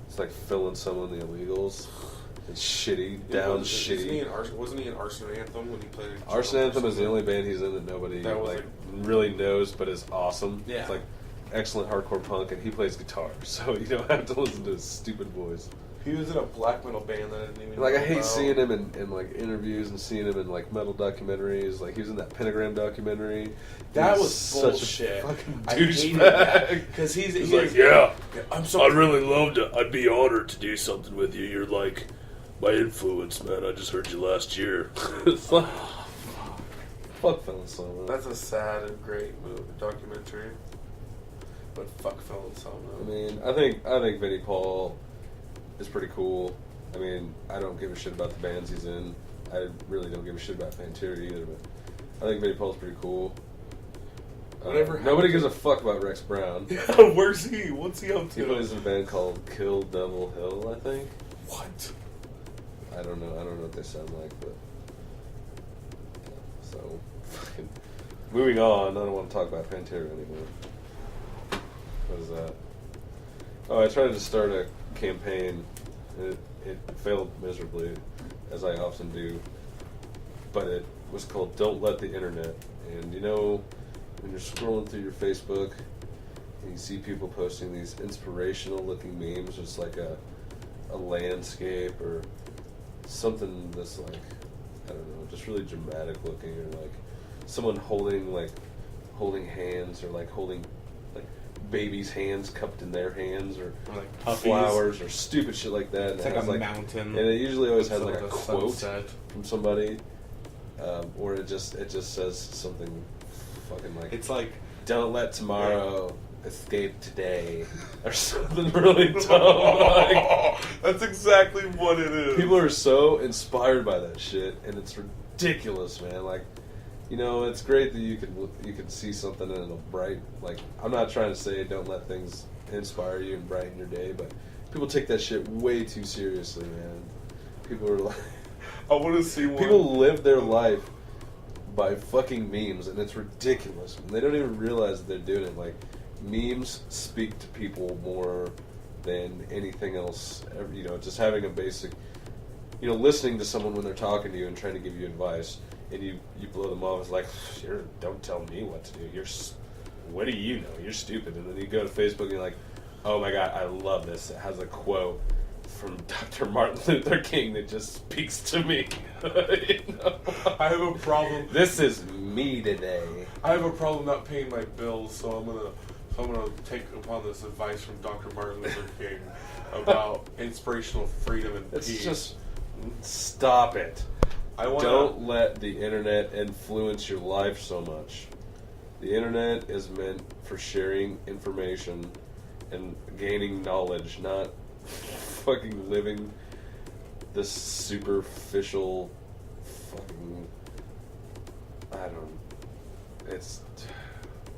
It's like Phil and Selma and the Illegals. It's shitty, down shitty. Wasn't he in Arson Anthem when he played? Arson Anthem is the only band he's in that nobody That was like really knows, but is awesome. Yeah. It's like excellent hardcore punk, and he plays guitar, so you don't have to listen to his stupid voice. He was in a black metal band that I didn't even Like, know I hate about. seeing him in like interviews and seeing him in like metal documentaries. Like, he was in that Pentagram documentary. That He was such bullshit. a fucking I hated douchebag. that because he's like, yeah, I'm so. I'd really love to. I'd be honored to do something with you. You're like my influence, man. I just heard you last year. It's like, fuck Phil and Selma. That's a sad and great documentary. But fuck Phil and Selma. I mean, I think Vinnie Paul is pretty cool. I mean, I don't give a shit about the bands he's in. I really don't give a shit about Pantera either, but I think Vinnie Paul's pretty cool. Nobody gives a fuck about Rex Brown. Where's he? What's he up He to? plays in a band called Kill Devil Hill, I think. What? I don't know what they sound like, but yeah, so fucking moving on. I don't want to talk about Pantera anymore. What is that? Oh, I tried to start a campaign. It failed miserably, as I often do. But it was called "Don't Let the Internet." And you know, when you're scrolling through your Facebook and you see people posting these inspirational-looking memes, it's like a landscape or something that's like, I don't know, just really dramatic looking, or like someone holding hands, or like holding like babies' hands cupped in their hands, or Like puppies. flowers, or stupid shit like that. It's And it like has, a mountain. and it usually always has with like a a quote sunset. from somebody, or it just says something fucking like, It's like "Don't let tomorrow escape today," or something really dumb. Like, that's exactly what it is. people are so inspired by that shit, and it's ridiculous, man. Like, you know, it's great that you can see something and it'll brighten. Like, I'm not trying to say don't let things inspire you and brighten your day, but people take that shit way too seriously, man. People are like, I want to see one. people live their life by fucking memes, and it's ridiculous. And they don't even realize that they're doing it. Like, memes speak to people more than anything else. You know, just having a basic listening to someone when they're talking to you and trying to give you advice, and you blow them off. It's like, don't tell me what to do. What do you know? You're stupid. And then you go to Facebook and you're like, oh my God, I love this. It has a quote from Dr. Martin Luther King that just speaks to me. I have a problem. This is me today. I have a problem not paying my bills, so I'm gonna take upon this advice from Dr. Martin Luther King about inspirational freedom and It's peace. just stop it. Don't let the internet influence your life so much. The internet is meant for sharing information and gaining knowledge, not fucking living this superficial fucking... I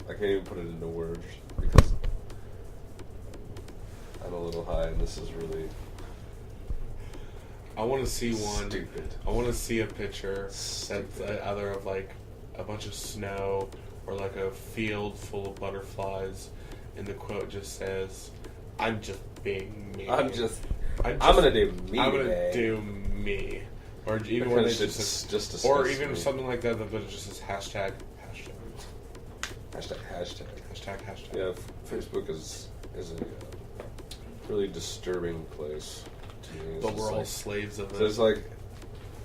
can't even put it into words because I'm a little high and this is really... I want to see one. Stupid. I want to see a picture that's either of like a bunch of snow or like a field full of butterflies, and the quote just says, "I'm just being me. I'm gonna do me. I'm gonna today." do me." Or even when it just or even me. something like that, but it just says hashtag. Yeah, Facebook is a really disturbing place to me. But we're all slaves of it. So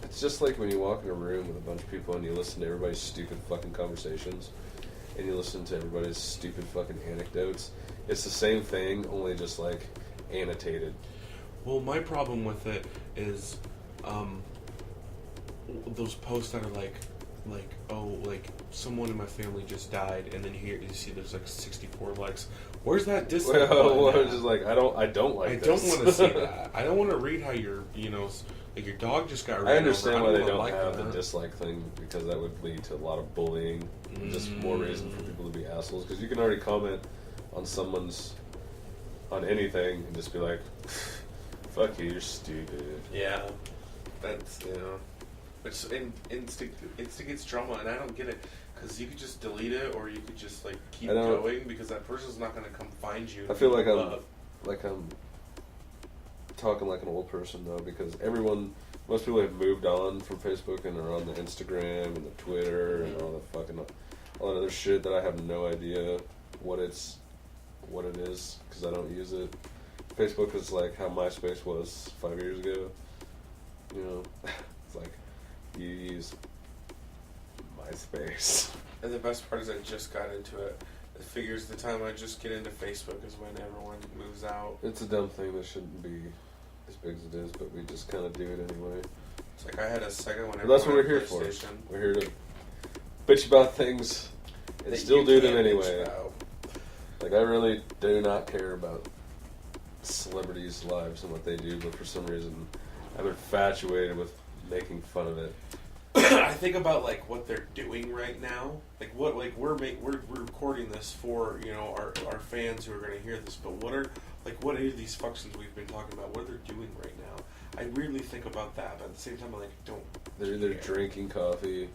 it's just like when you walk in a room with a bunch of people and you listen to everybody's stupid fucking conversations and you listen to everybody's stupid fucking anecdotes. It's the same thing, only just like annotated. Well, my problem with it is those posts that are like someone in my family just died, and then you see there's like 64 likes. Where's that dislike button? It's just like I don't like I this. don't want to see that. I don't want to read how your like your dog just got ran I understand over. why they wanna don't like have that. the dislike thing, because that would lead to a lot of bullying and just more reason for people to be assholes. Because you can already comment on anything and just be like, "Fuck you, you're stupid." Yeah, that's Which instigates drama, and I don't get it, because you could just delete it, or you could just like keep going, because that person's not going to come find you. I feel like I'm talking like an old person though, because most people have moved on from Facebook and are on the Instagram and the Twitter and all that other shit that I have no idea what it is, because I don't use it. Facebook is like how MySpace was 5 years ago. It's like you use MySpace. And the best part is I just got into it. It figures the time I just get into Facebook is when everyone moves out. It's a dumb thing that shouldn't be as big as it is, but we just kind of do it anyway. It's like I had a second one. But that's what we're here for. We're here to bitch about things and still do them anyway. Like, I really do not care about celebrities' lives and what they do, but for some reason I'm infatuated with making fun of it. I think about like what they're doing right now. Like we're recording this for our fans who are going to hear this. But what are these functions we've been talking about? What are they doing right now? I really think about that, but at the same time, I don't. They're either drinking coffee,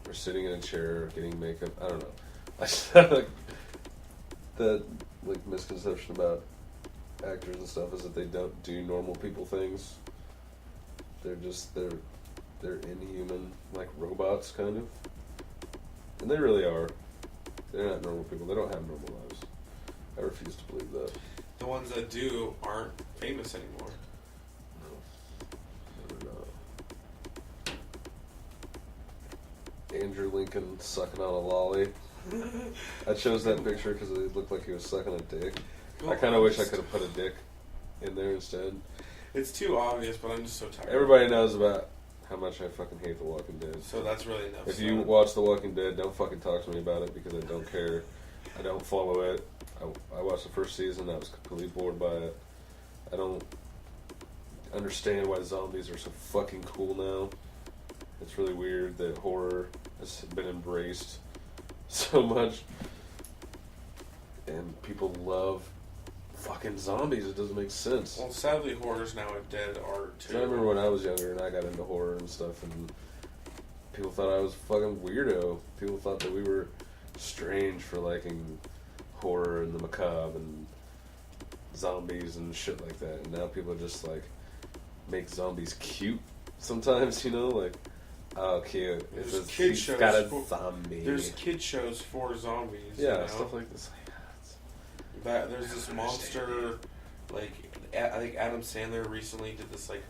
or sitting in a chair, or getting makeup. I don't know. I just have the misconception about actors and stuff is that they don't do normal people things. They're inhuman, like robots, kind of. And they really are. They're not normal people. They don't have normal lives. I refuse to believe that. The ones that do aren't famous anymore. No. They're not. Andrew Lincoln sucking on a lolly. I chose that picture because it looked like he was sucking a dick. I kind of wish I could have put a dick in there instead. It's too obvious, but I'm just so tired. Everybody knows about how much I fucking hate The Walking Dead. So that's really enough. If you watch The Walking Dead, don't fucking talk to me about it, because I don't care. I don't follow it. I watched the first season. I was completely bored by it. I don't understand why zombies are so fucking cool now. It's really weird that horror has been embraced so much. And people love fucking zombies. It doesn't make sense. Well, sadly, horror's now a dead art, too. I remember when I was younger and I got into horror and stuff, and people thought I was a fucking weirdo. People thought that we were strange for liking horror and the macabre and zombies and shit like that. And now people are just like, make zombies cute sometimes, you know, like, oh, cute. There's He's got a zombie. There's kid shows for zombies. Yeah, you know? stuff like this. There's this monster, like, I think Adam Sandler recently did this, like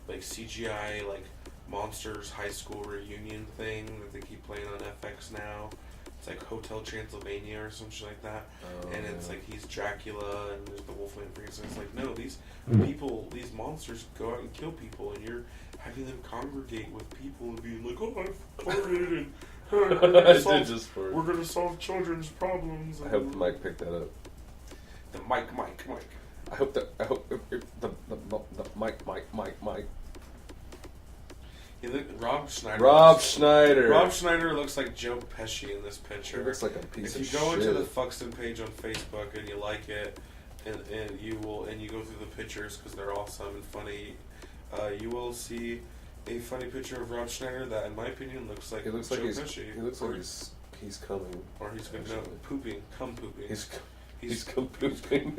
CGI, like, Monsters high school reunion thing that they keep playing on FX now. It's like Hotel Transylvania or some shit like that. Oh, and it's yeah. like he's Dracula and there's the Wolfman Frankenstein. It's like, no, these Mm-hmm. people, these monsters go out and kill people, and you're having them congregate with people and being like, oh, I've farted and we're gonna solve children's problems. I hope Mike picked that up. The Mike. I hope the Mike. You look, Rob Schneider. Rob Schneider looks like Joe Pesci in this picture. He looks like a piece If of you go shit. into the Fuckston page on Facebook and you like it, and you go through the pictures because they're awesome and funny, you will see a funny picture of Rob Schneider that, in my opinion, looks like He looks Joe like Pesci. he looks like he's coming. Or he's going actually. pooping. He's pooping.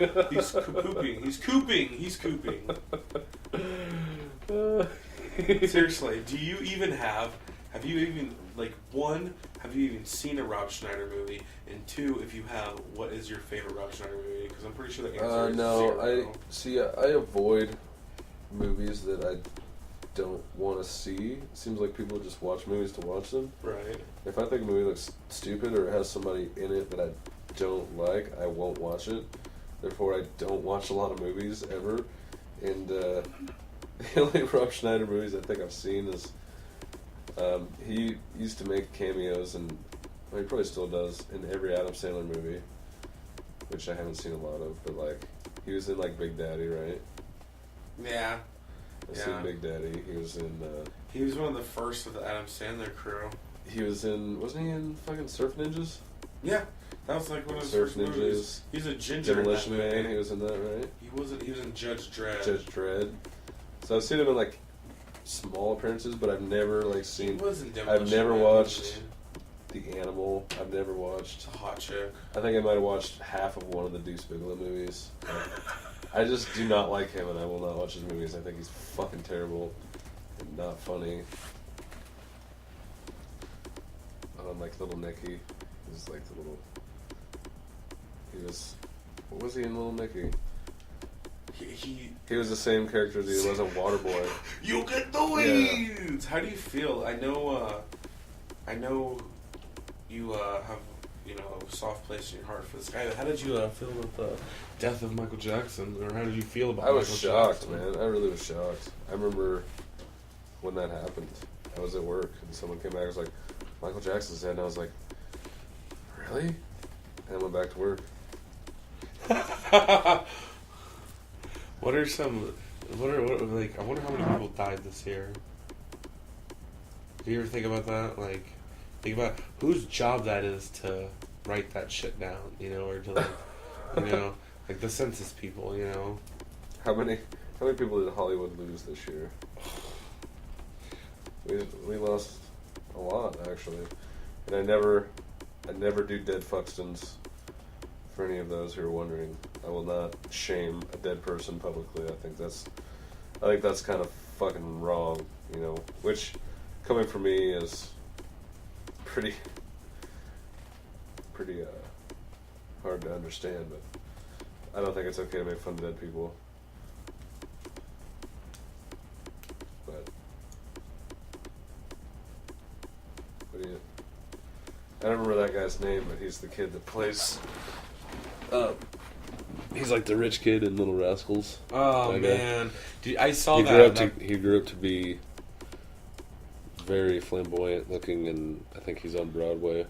He's cooping. Seriously, have you even, like, one, have you even seen a Rob Schneider movie? And two, if you have, what is your favorite Rob Schneider movie? Because I'm pretty sure the answer is no, zero. I avoid movies that I don't want to see. It seems like people just watch movies to watch them. Right. If I think a movie looks stupid or has somebody in it that I don't like, I won't watch it. Therefore, I don't watch a lot of movies ever. And the only Rob Schneider movies I think I've seen is he used to make cameos, and well, he probably still does, in every Adam Sandler movie, which I haven't seen a lot of. But like, he was in like Big Daddy, right? Yeah. I've seen Big Daddy. He was in. He was one of the first of the Adam Sandler crew. He was in. Wasn't he in fucking Surf Ninjas? Yeah. That was like one of his Surf first Ninjas. movies. He's a ginger Demolition in that movie. Man. He was in that, right? He was in Judge Dredd. Judge Dredd. So I've seen him in like small appearances, but I've never like He seen. was in Demolition I've never Man, watched man. The Animal. I've never watched. It's a hot chick. I think I might have watched half of one of the Deuce Bigelow movies. I just do not like him, and I will not watch his movies. I think he's fucking terrible and not funny. Like Little Nicky. He's like the little. He was. What was he in Little Nicky? He was the same character as he was in Waterboy. You get the weeds. Yeah. How do you feel? I know you have a soft place in your heart for this guy. How did you feel with the death of Michael Jackson, or how did you feel about? I was Michael shocked, Jackson? man. I really was shocked. I remember when that happened. I was at work and someone came back and was like, "Michael Jackson's dead," and I was like, "Really?" And I went back to work. What are I wonder how many people died this year. Do you ever think about that? Like, think about whose job that is to write that shit down, or to like, like the census people, How many people did Hollywood lose this year? We lost a lot, actually. And I never do dead Fuckstons. For any of those who are wondering, I will not shame a dead person publicly. I think that's kind of fucking wrong, which coming from me is pretty hard to understand, but I don't think it's okay to make fun of dead people. But I don't remember that guy's name, but he's the kid that plays. He's like the rich kid in Little Rascals. Oh man, dude, I saw he that. He grew up to be very flamboyant looking, and I think he's on Broadway.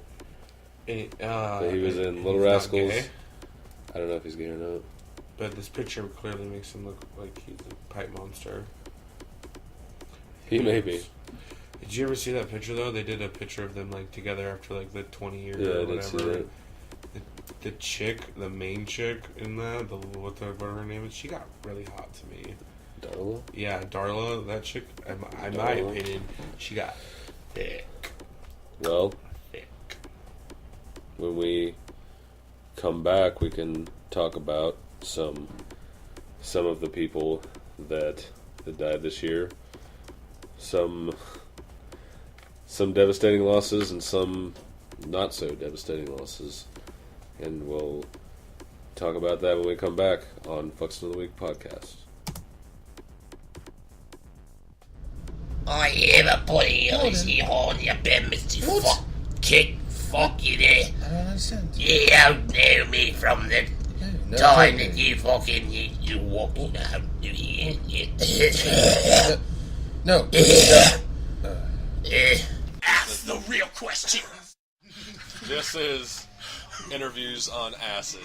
But he was in Little Rascals. I don't know if he's gay or not. But this picture clearly makes him look like he's a pipe monster. He may be. Did you ever see that picture though? They did a picture of them like together after like the 20 years Yeah, or I whatever. did see that. The chick, the main chick in that, whatever her name is, she got really hot to me. Darla? Yeah, Darla, that chick, in my opinion, she got thick. Well, Thick. when we come back, we can talk about some of the people that that died this year. Some devastating losses and some not so devastating losses. And we'll talk about that when we come back on Fuckston of the Week podcast. I ever put easy on your bed, Mr. Fuck. Kick, fuck you there. I don't understand. You don't know me from the No, time totally. that you fucking, you walking out. No. Ask the real question. This is interviews on acid.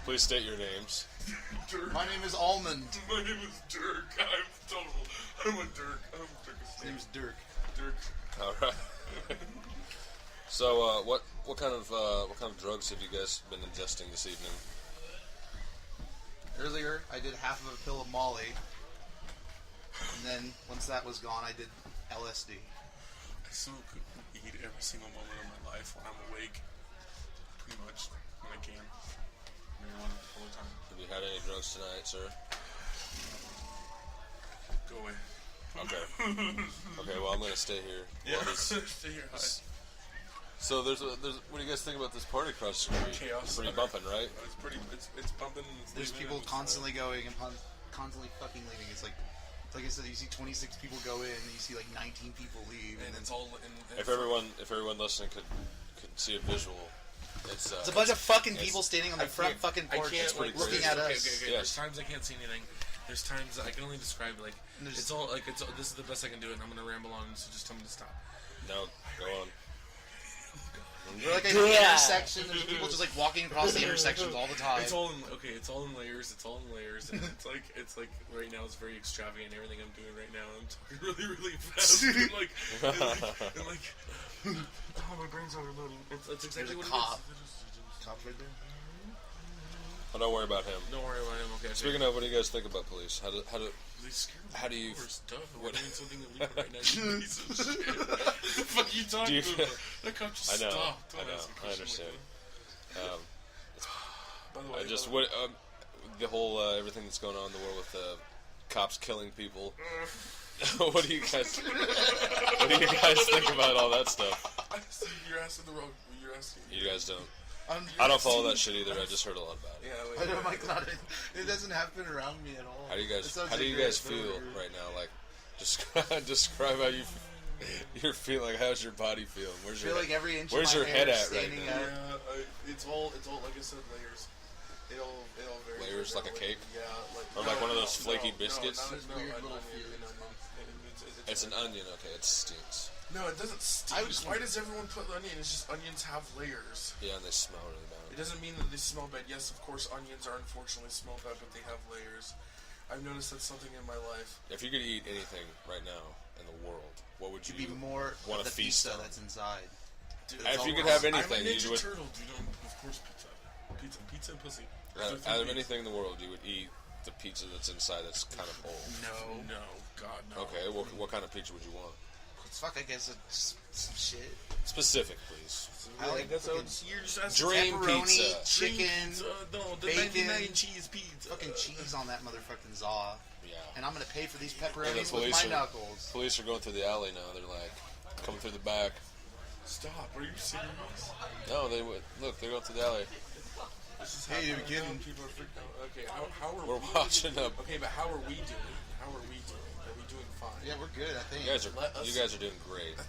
Please state your names. My name is Almond. My name is Dirk. I'm a Dirk. His name is Dirk. All right. So, what kind of drugs have you guys been ingesting this evening? Earlier, I did half of a pill of Molly. And then, once that was gone, I did LSD. I smoke weed every single moment of my life when I'm awake. Pretty much when I can. Marijuana all the time. Have you had any drugs tonight, sir? Go away. Okay. Okay. Well, I'm gonna stay here. Yeah. While he's- Stay here. Hi. So there's. What do you guys think about this party across the street? Chaos. Pretty bumping, right? It's pretty. It's bumping. It's There's leaving, people it's, constantly going and constantly fucking leaving. It's like I said, you see 26 people go in, and you see like 19 people leave. and it's all. If everyone listening could see a visual, it's It's a bunch of fucking it's- people standing on the front fucking I porch, can't just pretty looking crazy. at us. Okay. Yes. There's times I can't see anything. There's times I can only describe like And there's- it's all like it's. This is the best I can do, and I'm gonna ramble on. So just tell me to stop. No, go on. We're like at the intersection. There's people just like walking across the intersections all the time. It's all in It's all in layers. And it's like right now it's very extravagant. Everything I'm doing right now, I'm talking really fast. and like, oh, my brain's overloading. It's exactly There's a what cop. it is. Cops right there. Oh, don't worry about him. Don't worry about him. Okay. Speaking of, what do you guys think about police? How do they scare me. how do you- Duh, we're doing something illegal right now. You piece of shit. What the fuck are you talking Do you- about? That cop just I know, stopped. Don't I know, ask a I question understand. Like that. By the way, I just what the whole everything that's going on in the world with cops killing people. What do you guys think about all that stuff? You're asking the wrong. You're asking. You guys don't. I don't follow that shit either. I just heard a lot about it. Yeah. I know, my God, it doesn't happen around me at all. How do you It guys sounds like you're- feel right now? Like, describe how you're feeling. Like, how's your body feeling? I feel like every inch where's of your my head hair at is right standing now? up. It's all like I said, layers. It all very Layers like a cake? Yeah, Or like one of those flaky biscuits? This weird little feeling. It's an onion. Okay, it stinks. No, it doesn't stink. Why does everyone put onion? It's just onions have layers. Yeah, and they smell really It bad. doesn't mean that they smell bad. Yes, of course, onions are unfortunately smell bad, but they have layers. I've noticed that's something in my life. If you could eat anything right now in the world, what would To you be more want of to the feast pizza on? that's inside. Dude, If you could all have wrong. anything, I'm a you Ninja would. Turtle, dude. Of course, pizza and pussy. Out of anything in the world, you would eat the pizza that's inside that's kind of old. No, God, no. Okay, what kind of pizza would you want? Fuck, I guess it's some shit. Specific, please. I like You're just asking Dream pepperoni, pizza. chicken, no, the bacon, 99 cheese pizza. fucking cheese on that motherfucking za. Yeah. And I'm gonna pay for these And the pepperonis with my knuckles. police are going through the alley now. They're like coming through the back. Stop. Are you serious? No, they would look. They're going through the alley. This is Hey, happening you're now, kidding. People are freaked out. Okay, how are We're we watching doing? a- Okay, but how are we doing? How are we doing? Are we doing fine? Yeah, we're good, I think. You guys are doing great. I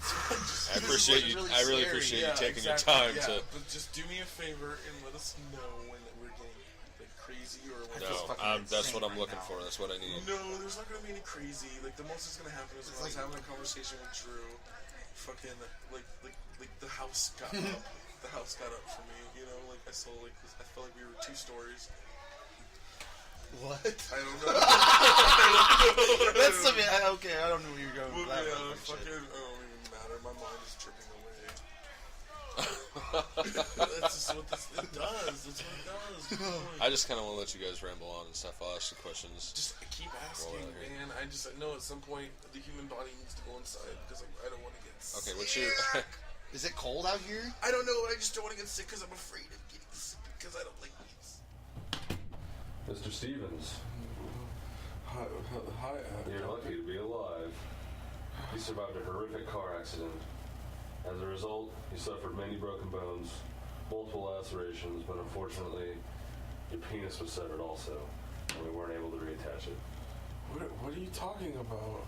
appreciate appreciate you. really I really scary. appreciate you taking exactly, your time yeah, to. But just do me a favor and let us know when we're getting like crazy or when feel No, fucking that's what insane I'm right looking now. for. That's what I need. No, there's not gonna be any crazy. Like the most that's gonna happen is when I was like- having a conversation with Drew. Fucking like the house got up. The house got up for me. You know, like I saw like I felt like we were 2 stories. What? I don't know. That's something. Okay, I don't know where you're going with that. Yeah, motherfucking fucking. shit. It don't even matter. My mind is tripping away. That's just what it does. That's what it does. I just kind of want to let you guys ramble on and stuff. I'll ask you questions. Just keep asking, Roll out here. man. I know at some point the human body needs to go inside because I don't want to get Okay, sick. Is it cold out here? I don't know. I just don't want to get sick because I'm afraid of getting sick because I don't like these. Mr. Stevens, Hi. you're lucky to be alive. You survived a horrific car accident. As a result, you suffered many broken bones, multiple lacerations, but unfortunately, your penis was severed also, and we weren't able to reattach it. What are you talking about?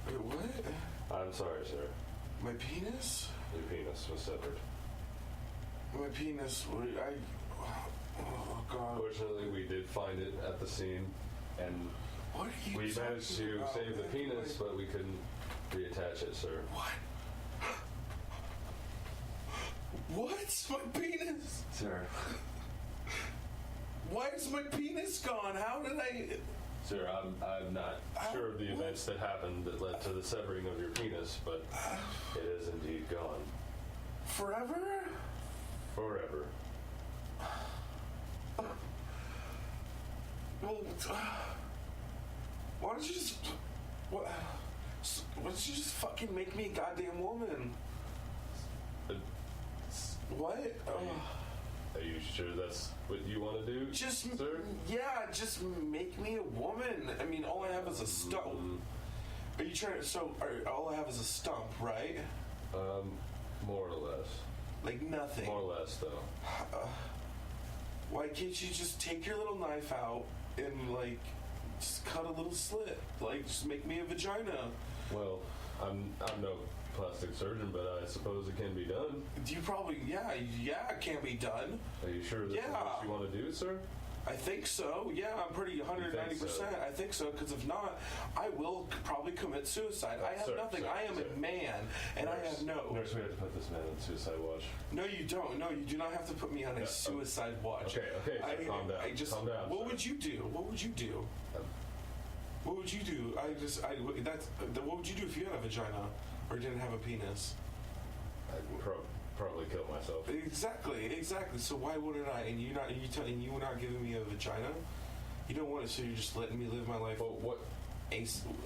Wait, what? I'm sorry, sir. My penis? Your penis was severed. My penis. Oh God. Fortunately, we did find it at the scene, and What are you we managed talking to about, save the man? penis, but we couldn't reattach it, sir. What? What's my penis? Sir. Why is my penis gone? How did I? Sir, I'm not sure of the events that happened that led to the severing of your penis, but it is indeed gone. Forever? Forever. Well, why don't you just why don't you just fucking make me a goddamn woman? What? Are you sure that's what you want to do, Just sir? yeah, just make me a woman. I mean, all I have is a stump. Are you trying to? So, all I have is a stump, right? More or less. Like nothing. More or less, though. Why can't you just take your little knife out and like just cut a little slit? Like, just make me a vagina. Well, I'm no plastic surgeon, but I suppose it can be done. Do you probably? Yeah, it can be done. Are you sure that's what you want to do, sir? I think so. Yeah, I'm pretty 190%. I think so, because if not, I will probably commit suicide. I have nothing. I am a man, and I have no. Nurse, we have to put this man on suicide watch. No, you don't. No, you do not have to put me on a suicide watch. Okay, so calm down. Calm down. What would you do? What would you do? What would you do? What would you do if you had a vagina or didn't have a penis? I'd probably kill myself. Exactly. So why wouldn't I? And you were not giving me a vagina. You don't want it, so you're just letting me live my life. Well, what?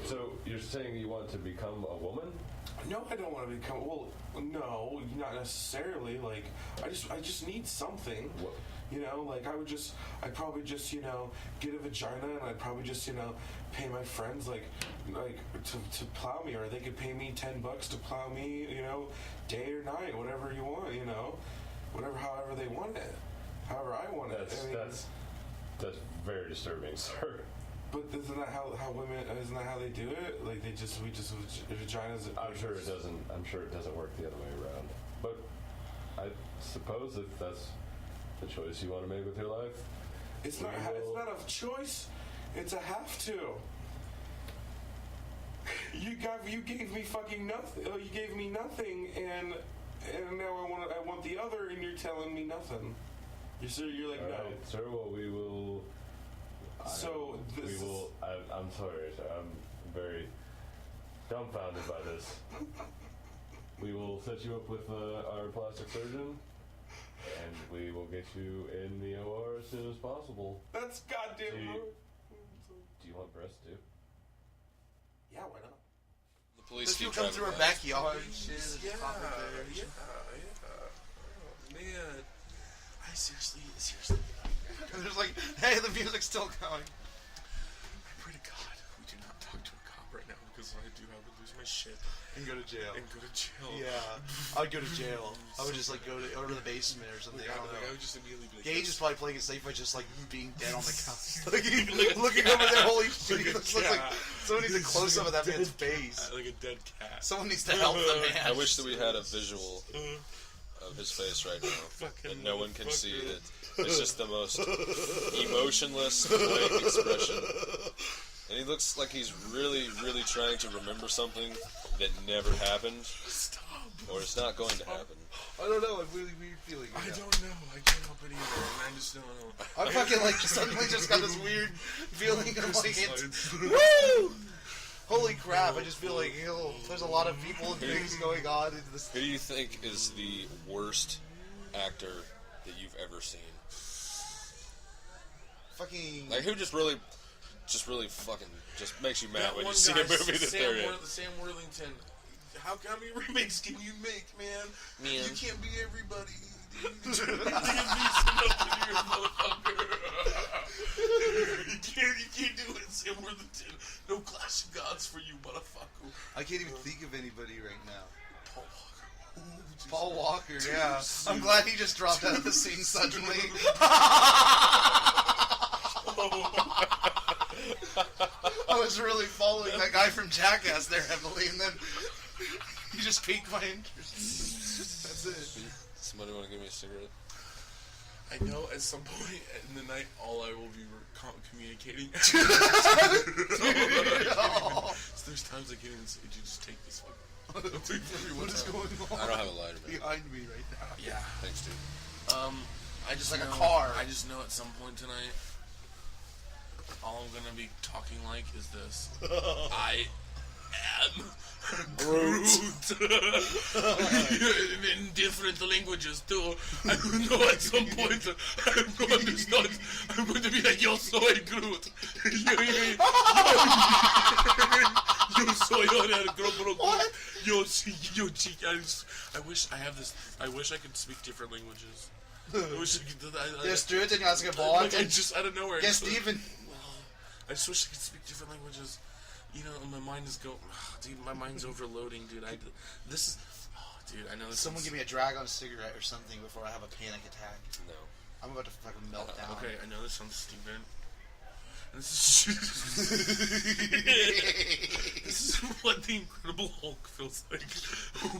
So you're saying you want to become a woman? No, I don't want to become. Well, no, not necessarily. Like, I just need something. What? You know, like I'd probably just, get a vagina, and I'd probably just, pay my friends like to plow me, or they could pay me $10 to plow me, day or night, whatever you want, however they want it, however I want it. That's very disturbing, sir. But isn't that how women? Isn't that how they do it? Like we just vaginas. I'm sure it doesn't. I'm sure it doesn't work the other way around. But I suppose if that's the choice you want to make with your life, it's not a choice. It's a have to. You gave me fucking nothing. You gave me nothing, and now I want the other, and you're telling me nothing. You're like, all no. right, sir. Well, we will. I'm sorry, sir. I'm very dumbfounded by this. We will set you up with our plastic surgeon, and we will get you in the OR as soon as possible. That's goddamn rude. Do you want breasts too? Yeah, why not? The police This keep will come driving through our by. backyard and shit. Yeah. Oh, man. I seriously. And there's like, hey, the music's still going. I pray to God we do not talk to a cop right now, because I do have to lose my shit And go to jail. and go to jail. Yeah, I would go to jail. I would just like go to the basement or something. I don't know. I would just immediately be like, Gage is probably playing it safe by just like being dead on the couch, looking over there. Holy shit! It looks like someone needs a close up of that man's face. like a dead cat. Someone needs to help the man. I wish that we had a visual of his face right now, but no one can see it. It's just the most emotionless, blank expression. And he looks like he's really, really trying to remember something that never happened. Stop. Or it's not going to happen. I don't know. I'm really weird feeling. I don't know. I can't help it either. I just don't know. I'm fucking like suddenly just got this weird feeling of like Christmas woo! Holy crap! I just feel like there's a lot of people and things going on into this. Who do you think is the worst actor that you've ever seen? Fucking Like, who just really fucking just makes you mad when you see a guy, movie that they're in? Sam Worthington. how many remakes can you make, man? Man. You can't be everybody. Dude. You can't do it. Say more than 10. No Clash of Gods for you, motherfucker. I can't even think of anybody right now. Paul Walker. Ooh, Paul Walker, yeah. I'm glad he just dropped out of the scene suddenly. I was really following that guy from Jackass there heavily, and then he just piqued my interest. That's it. Somebody want to give me a cigarette? I know at some point in the night, all I will be communicating. So there's times I get in and say, "Dude, just take this one." What is going on? I don't have a lighter, man. Behind me right now. Yeah. Thanks, dude. I just like a know, car. I just know at some point tonight, all I'm gonna be talking like is this. I am Groot. In different languages too. I know at some point I'm going to start. I'm going to be like, "Yo soy Groot." Yo soy Groot. Yo chica. I wish I have this. I wish I could speak different languages. I wish I could. There's Stuart and jag ska Like, barn. I just out of nowhere. Yes, Steven. I just wish I could speak different languages. You know, my mind is dude, my mind's overloading, dude. I know this. Someone give me a drag on a cigarette or something before I have a panic attack. No. I'm about to fucking melt down. Okay, I know this sounds stupid. This is what the Incredible Hulk feels like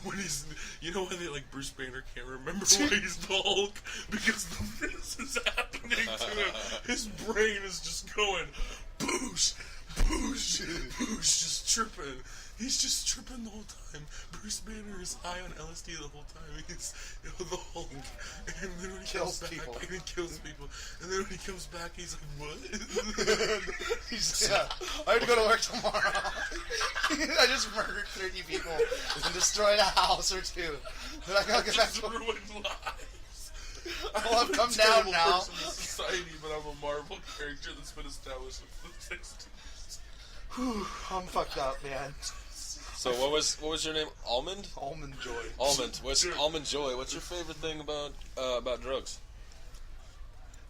when he's. You know why they like Bruce Banner can't remember why he's the Hulk because this is happening to him. His brain is just going boosh, boosh, boosh, just tripping. He's just tripping the whole time. Bruce Banner is high on LSD the whole time. He's the Hulk, and then when he Kills comes people. back, and he kills people, and then when he comes back, he's like, "What?" I have to go to work tomorrow. I just murdered 30 people and destroyed a house or two. And I gotta get back Just to ruined lives. Well, I've come I'm a down terrible now. person in society, but I'm a Marvel character that's been established for the 60s. I'm fucked up, man. So what was your name? Almond? Almond Joy. Almond. What's Almond Joy? What's your favorite thing about drugs?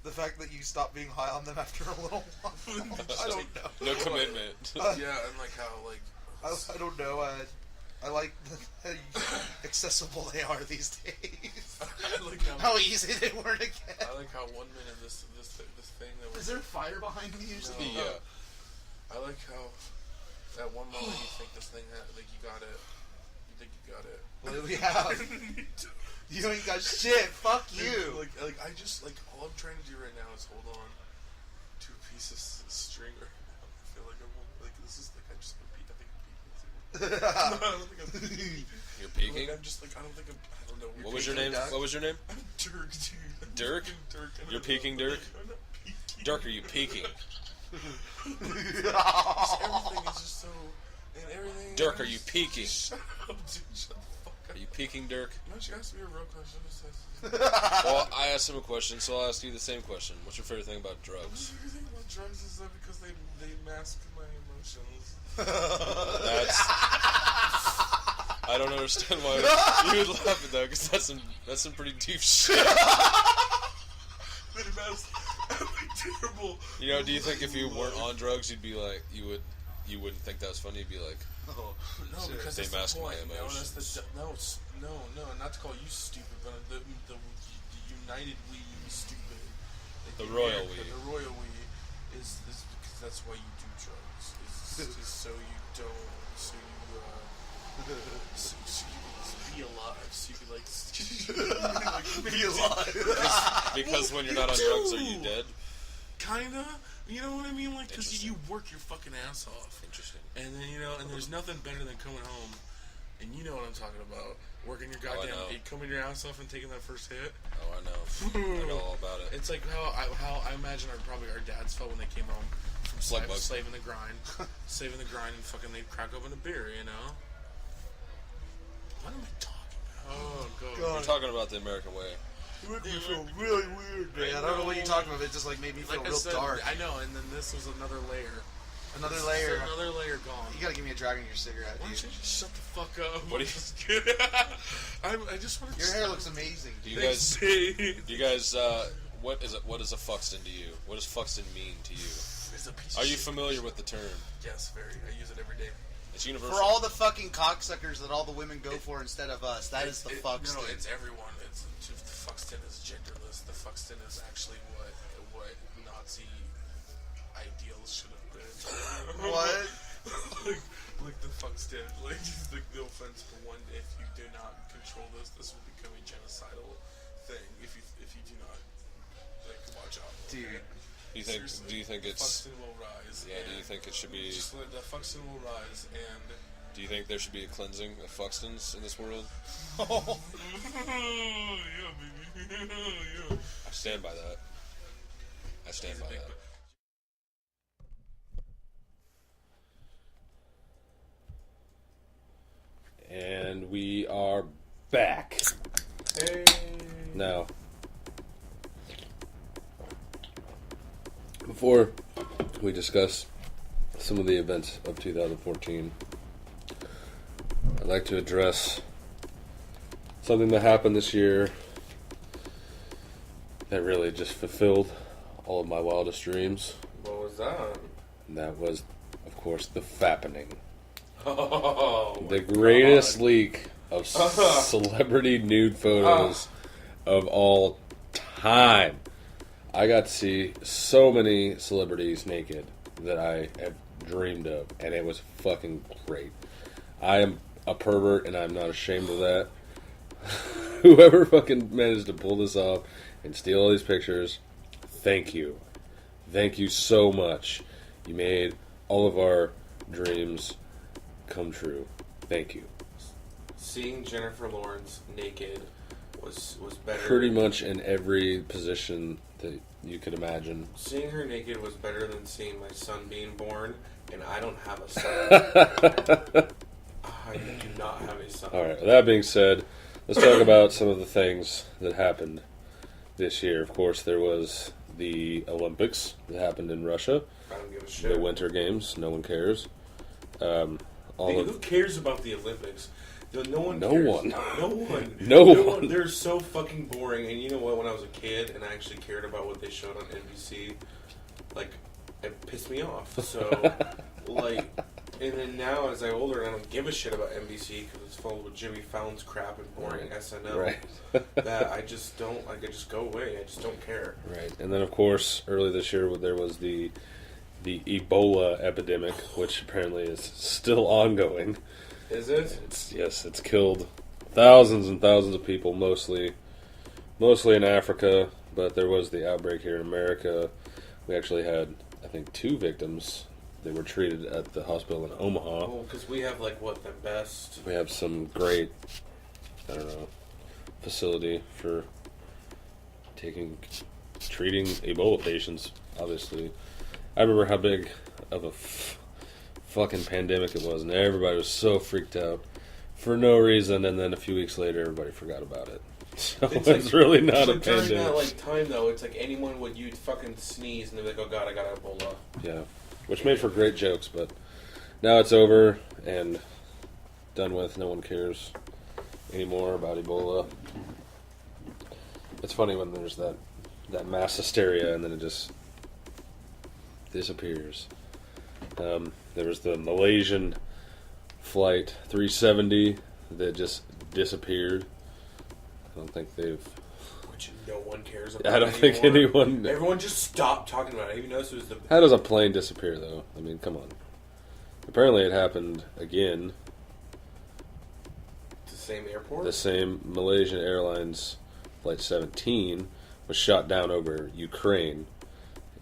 The fact that you stop being high on them after a little while. I don't know. No commitment. Yeah, and like how like I don't know. I like how accessible they are these days. I like How easy they were to get. I like how 1 minute this thing that was. Is there a fire behind me usually? Yeah. I like how at one moment you think this thing like you got it. You think you got it. What do we have? You ain't got shit. Fuck you. Like I just like all I'm trying to do right now is hold on to a piece of string right now. I feel like I'm like this is like I just I think I'm peeking. No, I don't think I'm peeking. You're peeking? Like, I'm just like I don't know. What was your name? What was your name? I'm Dirk, dude. Dirk? Dirk. You're peeking, Dirk? I'm not peeking. Dirk, are you peeking? Everything is just so. And everything. Dirk, are you peeking? Shut up, dude. Shut the fuck up. Are you peeking, Dirk? Why don't you ask me a real question? Well, I asked him a question, so I'll ask you the same question. What's your favorite thing about drugs? Everything about drugs is that because they mask my emotions. I don't understand why you would laugh at that, because that's some pretty deep shit. They mask terrible. You know, do you think if you weren't on drugs, you'd be like, you wouldn't think that was funny? You'd be like, Oh, No, shit. because They that's mask the my point. emotions. No, not to call you stupid, but the united we stupid. The royal we. The royal we is because that's why you do drugs. Is so you don't, so you be alive. So you can like Be alive. because when you're not on drugs, are you dead? Kinda. You know what I mean? Like, because Interesting. you work your fucking ass off. Interesting. And then, and there's nothing better than coming home, and you know what I'm talking about, working your I know. goddamn, coming your ass off and taking that first hit. Oh, I know. I know all about it. It's like how I imagine our dads felt when they came home from Slug bug. saving the grind, and fucking they'd crack open a beer, What am I talking about? Oh, God. We're talking about the American way. You make me feel really weird, man. I don't know what you're talking about. It just like made me feel Like I real said, dark. I know, and then this was another layer. Another layer. Another layer gone. You gotta give me a drag on your cigarette, Why don't dude. you just shut the fuck up? What do you- Just kidding. I just want to. Your hair looks amazing. Do you guys? What is a Fuckston to you? What does Fuckston mean to you? It's a piece Are of you shit. familiar with the term? Yes, very. I use it every day. It's universal. For all the fucking cocksuckers that all the women go for instead of us, that is the No, Fuckston. it's everyone. It's the Fuckston is genderless. The Fuckston is actually what Nazi ideals should have been. What? like the Fuckston. Like no offense, but one day if you do not control this will become a genocidal thing. If you do not watch out, Dude. Do you think it's? Fuckston will rise. Yeah. Do you think it should be? Just the Fuckston will rise and. Do you think there should be a cleansing of Fuckstons in this world? Yeah, baby. Yeah. I stand by that. I stand by that. And we are back. Hey. Now, before we discuss some of the events of 2014, I'd like to address something that happened this year that really just fulfilled all of my wildest dreams. What was that? And that was, of course, the fappening. Oh, The greatest leak of celebrity nude photos of all time. I got to see so many celebrities naked that I have dreamed of, and it was fucking great. I am a pervert, and I'm not ashamed of that. Whoever fucking managed to pull this off and steal all these pictures, thank you. Thank you so much. You made all of our dreams come true. Thank you. Seeing Jennifer Lawrence naked was better. Pretty much in every position that you could imagine. Seeing her naked was better than seeing my son being born, and I don't have a son. I do not have a son. Alright, with that being said, let's talk about some of the things that happened this year. Of course, there was the Olympics that happened in Russia. I don't give a shit. The Winter Games, no one cares. Who cares about the Olympics? No one No cares. one. No one. No one. They're so fucking boring. And you know what? When I was a kid and I actually cared about what they showed on NBC, like, it pissed me off. So, like, and then now as I older, I don't give a shit about NBC because it's filled with Jimmy Fallon's crap and boring SNL. Right. That I just don't, like, I just go away. I just don't care. Right. And then, of course, early this year, there was the Ebola epidemic, which apparently is still ongoing. Is it? It's killed thousands and thousands of people, mostly in Africa, but there was the outbreak here in America. We actually had, I think, 2 victims. They were treated at the hospital in Omaha. Well, because we have, like, what, the best... We have some great, facility for treating Ebola patients, obviously. I remember how big of a fucking pandemic it was, and everybody was so freaked out for no reason, and then a few weeks later, everybody forgot about it. So it's really not a But during pandemic. that, like, time, though, it's like anyone would, you'd fucking sneeze, and they'd be like, oh god, I got Ebola. Yeah, which made for great jokes, but now it's over and done with. No one cares anymore about Ebola. It's funny when there's that mass hysteria and then it just disappears. There was the Malaysian flight 370 that just disappeared. I don't think they've... Which no one cares about. I don't think anyone... Everyone just stopped talking about it. Even though it was the... How does a plane disappear, though? I mean, come on. Apparently it happened again. The same airport? The same Malaysian Airlines Flight 17 was shot down over Ukraine,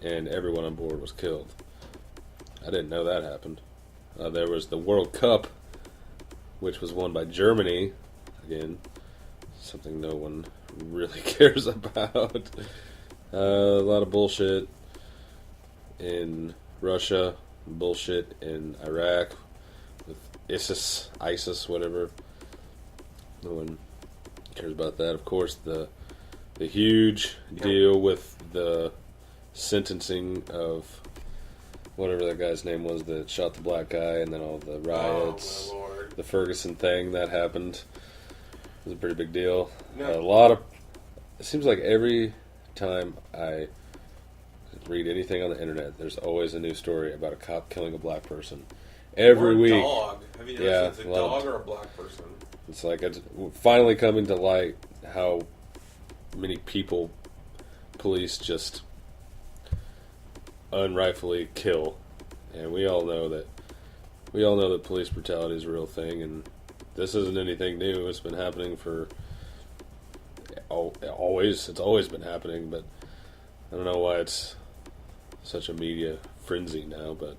and everyone on board was killed. I didn't know that happened. There was the World Cup, which was won by Germany. Again, something no one really cares about. A lot of bullshit in Russia, bullshit in Iraq with ISIS, whatever. No one cares about that. Of course, the huge deal with the sentencing of whatever that guy's name was that shot the black guy, and then all the riots, Oh, my Lord. the Ferguson thing that happened. It was a pretty big deal. No. A lot of... It seems like every time I read anything on the internet, there's always a new story about a cop killing a black person. Every Or a week. dog. Have you noticed Yeah, it's a a lot of- dog or a black person? It's like it's finally coming to light how many people police just unrightfully kill, and we all know that police brutality is a real thing, and this isn't anything new. It's been happening for always. It's always been happening, but I don't know why it's such a media frenzy now. But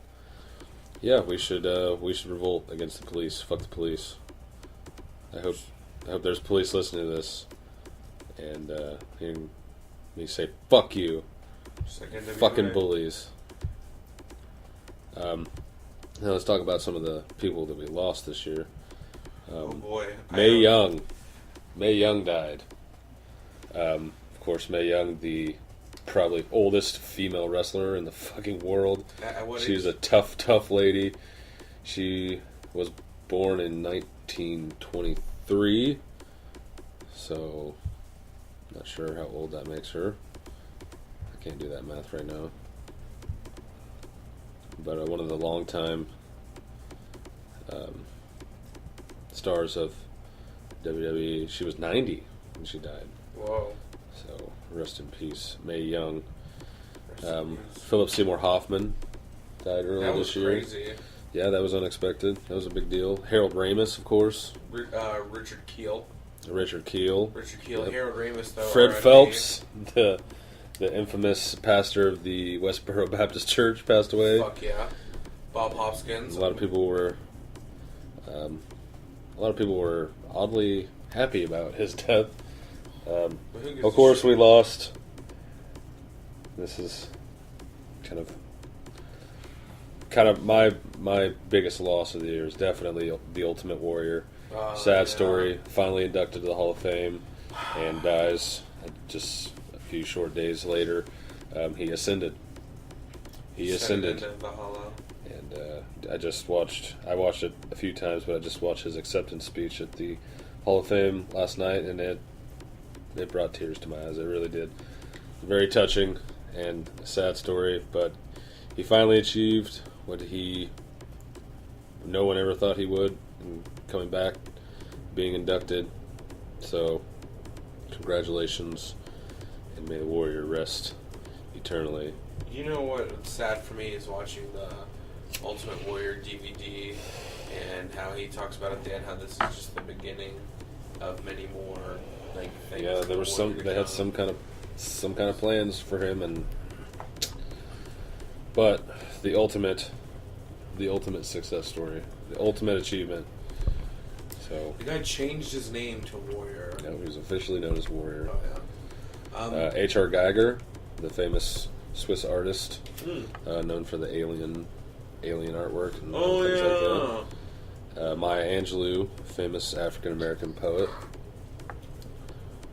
yeah, we should revolt against the police. Fuck the police. I hope there's police listening to this and hearing me say "fuck you," fucking bullies. Now let's talk about some of the people that we lost this year. Oh boy, Mae Young died. Of course, Mae Young, the probably oldest female wrestler in the fucking world. She was a tough lady. She was born in 1923, so not sure how old that makes her. I can't do that math right now. But one of the longtime stars of WWE. She was 90 when she died. Whoa. So rest in peace, Mae Young. Philip Seymour Hoffman died earlier this year. Crazy. Yeah, that was unexpected. That was a big deal. Harold Ramis, of course. Richard Keel. Richard Keel. Yep. Harold Ramis, though. Fred R.I.P. Phelps, the infamous pastor of the Westboro Baptist Church, passed away. Fuck yeah. Bob Hoskins. A lot of people were oddly happy about his death. Of course, we lost. This is kind of my biggest loss of the year is definitely the Ultimate Warrior. Sad story. Finally inducted to the Hall of Fame, and dies just a few short days later. He ascended. Into Valhalla. And I watched it a few times, but I just watched his acceptance speech at the Hall of Fame last night, and it brought tears to my eyes. It really did. Very touching and a sad story, but he finally achieved what no one ever thought he would, and coming back, being inducted. So, congratulations, and may the warrior rest eternally. You know what's sad for me is watching the Ultimate Warrior DVD and how he talks about at the end how this is just the beginning of many more things. Yeah, there was they had some kind of plans for him, but the ultimate success story, the ultimate achievement. So the guy changed his name to Warrior. yeah, he was officially known as Warrior. Oh yeah. H.R. Geiger, the famous Swiss artist, known for the alien artwork and things like that. Maya Angelou, famous African American poet.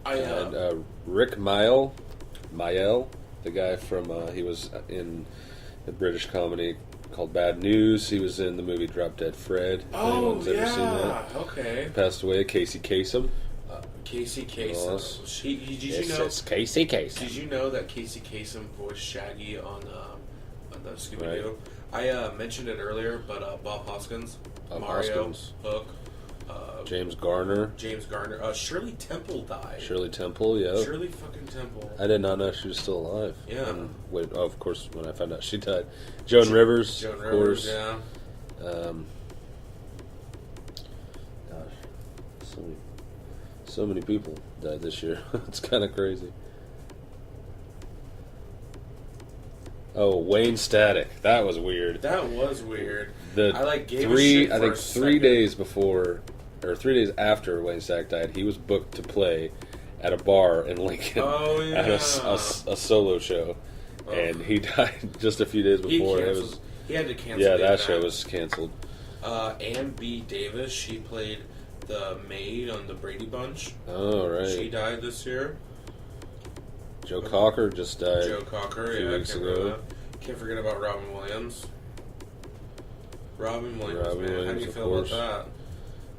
And Rick Mayall, the guy from he was in a British comedy called Bad News. He was in the movie Drop Dead Fred. If anyone's ever seen that. Okay. Passed away. Casey Kasem. Casey Kasem. Yes. Did you know? It's Casey Kasem. Did you know that Casey Kasem voiced Shaggy on the Scooby-Doo? Right. I mentioned it earlier, but Bob Hoskins, Bob Mario, Hoskins. Hook, James Garner. Shirley Temple died. Shirley Temple, yeah. Shirley fucking Temple. I did not know she was still alive. Yeah. And of course, when I found out she died. Joan Rivers, of course. Yeah. Gosh, so many people died this year. It's kind of crazy. Oh, Wayne Static. That was weird. That was weird. I think 3 days before, or 3 days after Wayne Static died, he was booked to play at a bar in Lincoln at a solo show, and he died just a few days before. He had to cancel. Yeah, that show was canceled. Ann B. Davis, she played the maid on the Brady Bunch. Oh, right. She died this year. Joe Cocker just died. A few weeks ago. Can't forget about Robin Williams. Robin Williams, Robin man. How do Williams, you of feel course. about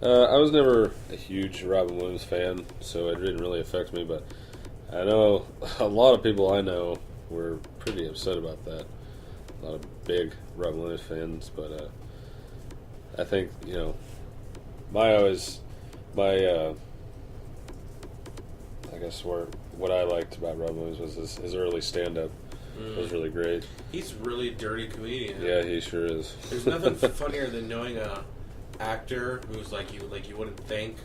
I was never a huge Robin Williams fan, so it didn't really affect me, but I know a lot of people I know were pretty upset about that. A lot of big Robin Williams fans, but I think, I guess what I liked about Robin Williams was his early stand-up. It was really great. He's a really dirty comedian. Yeah, he sure is. There's nothing funnier than knowing a actor who's like you wouldn't think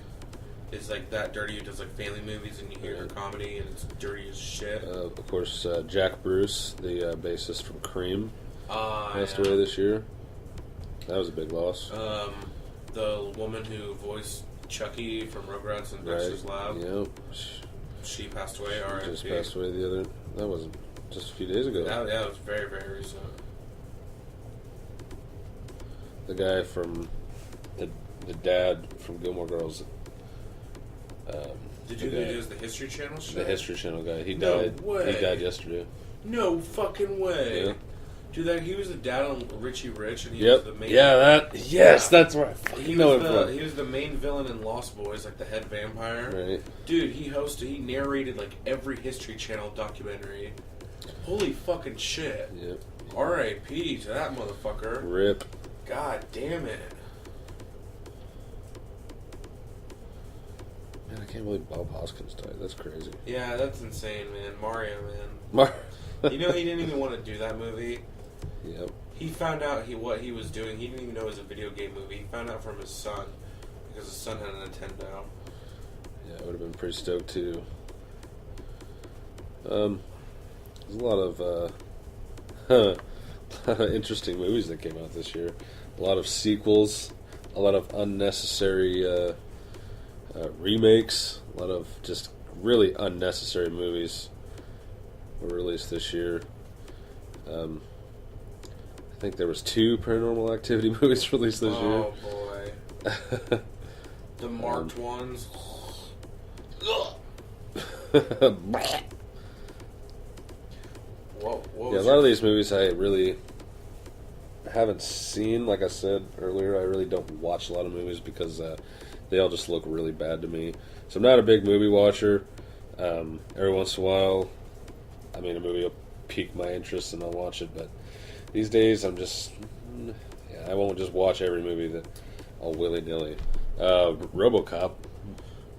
is like that dirty, who does like family movies, and you hear their comedy and it's dirty as shit. Of course, Jack Bruce, the bassist from Cream, passed Yeah. away this year. That was a big loss. The woman who voiced Chucky from Rugrats and Dexter's Lab, Yep. she passed away. R.I.P. Just passed away that wasn't just a few days ago. That was very, very recent. The guy from the dad from Gilmore Girls. Did you who does the History Channel show? The History Channel guy. He No died. way. He died yesterday. No fucking way. Yeah. Dude, he was the dad on Richie Rich, and he Yep. was the main. That's where I fucking He know was him the from. he was the main villain in Lost Boys, like the head vampire. Right. Dude, he narrated like every History Channel documentary. Holy fucking shit. Yep. R.I.P. to that motherfucker. Rip. God damn it. Man, I can't believe Bob Hoskins died. That's crazy. Yeah, that's insane, man. Mario, man. Mar- You know he didn't even want to do that movie. Yep. He found out what he was doing. He didn't even know it was a video game movie. He found out from his son because his son had a Nintendo. Yeah, I would have been pretty stoked too. There's a lot of interesting movies that came out this year. A lot of sequels, a lot of unnecessary remakes, a lot of just really unnecessary movies were released this year. I think there was 2 Paranormal Activity movies released this year. Oh boy. The marked ones. What Yeah, a lot of these movies I really haven't seen. Like I said earlier, I really don't watch a lot of movies because they all just look really bad to me. So I'm not a big movie watcher. Every once in a while, a movie will pique my interest and I'll watch it. But these days, I won't just watch every movie that all willy-nilly. RoboCop,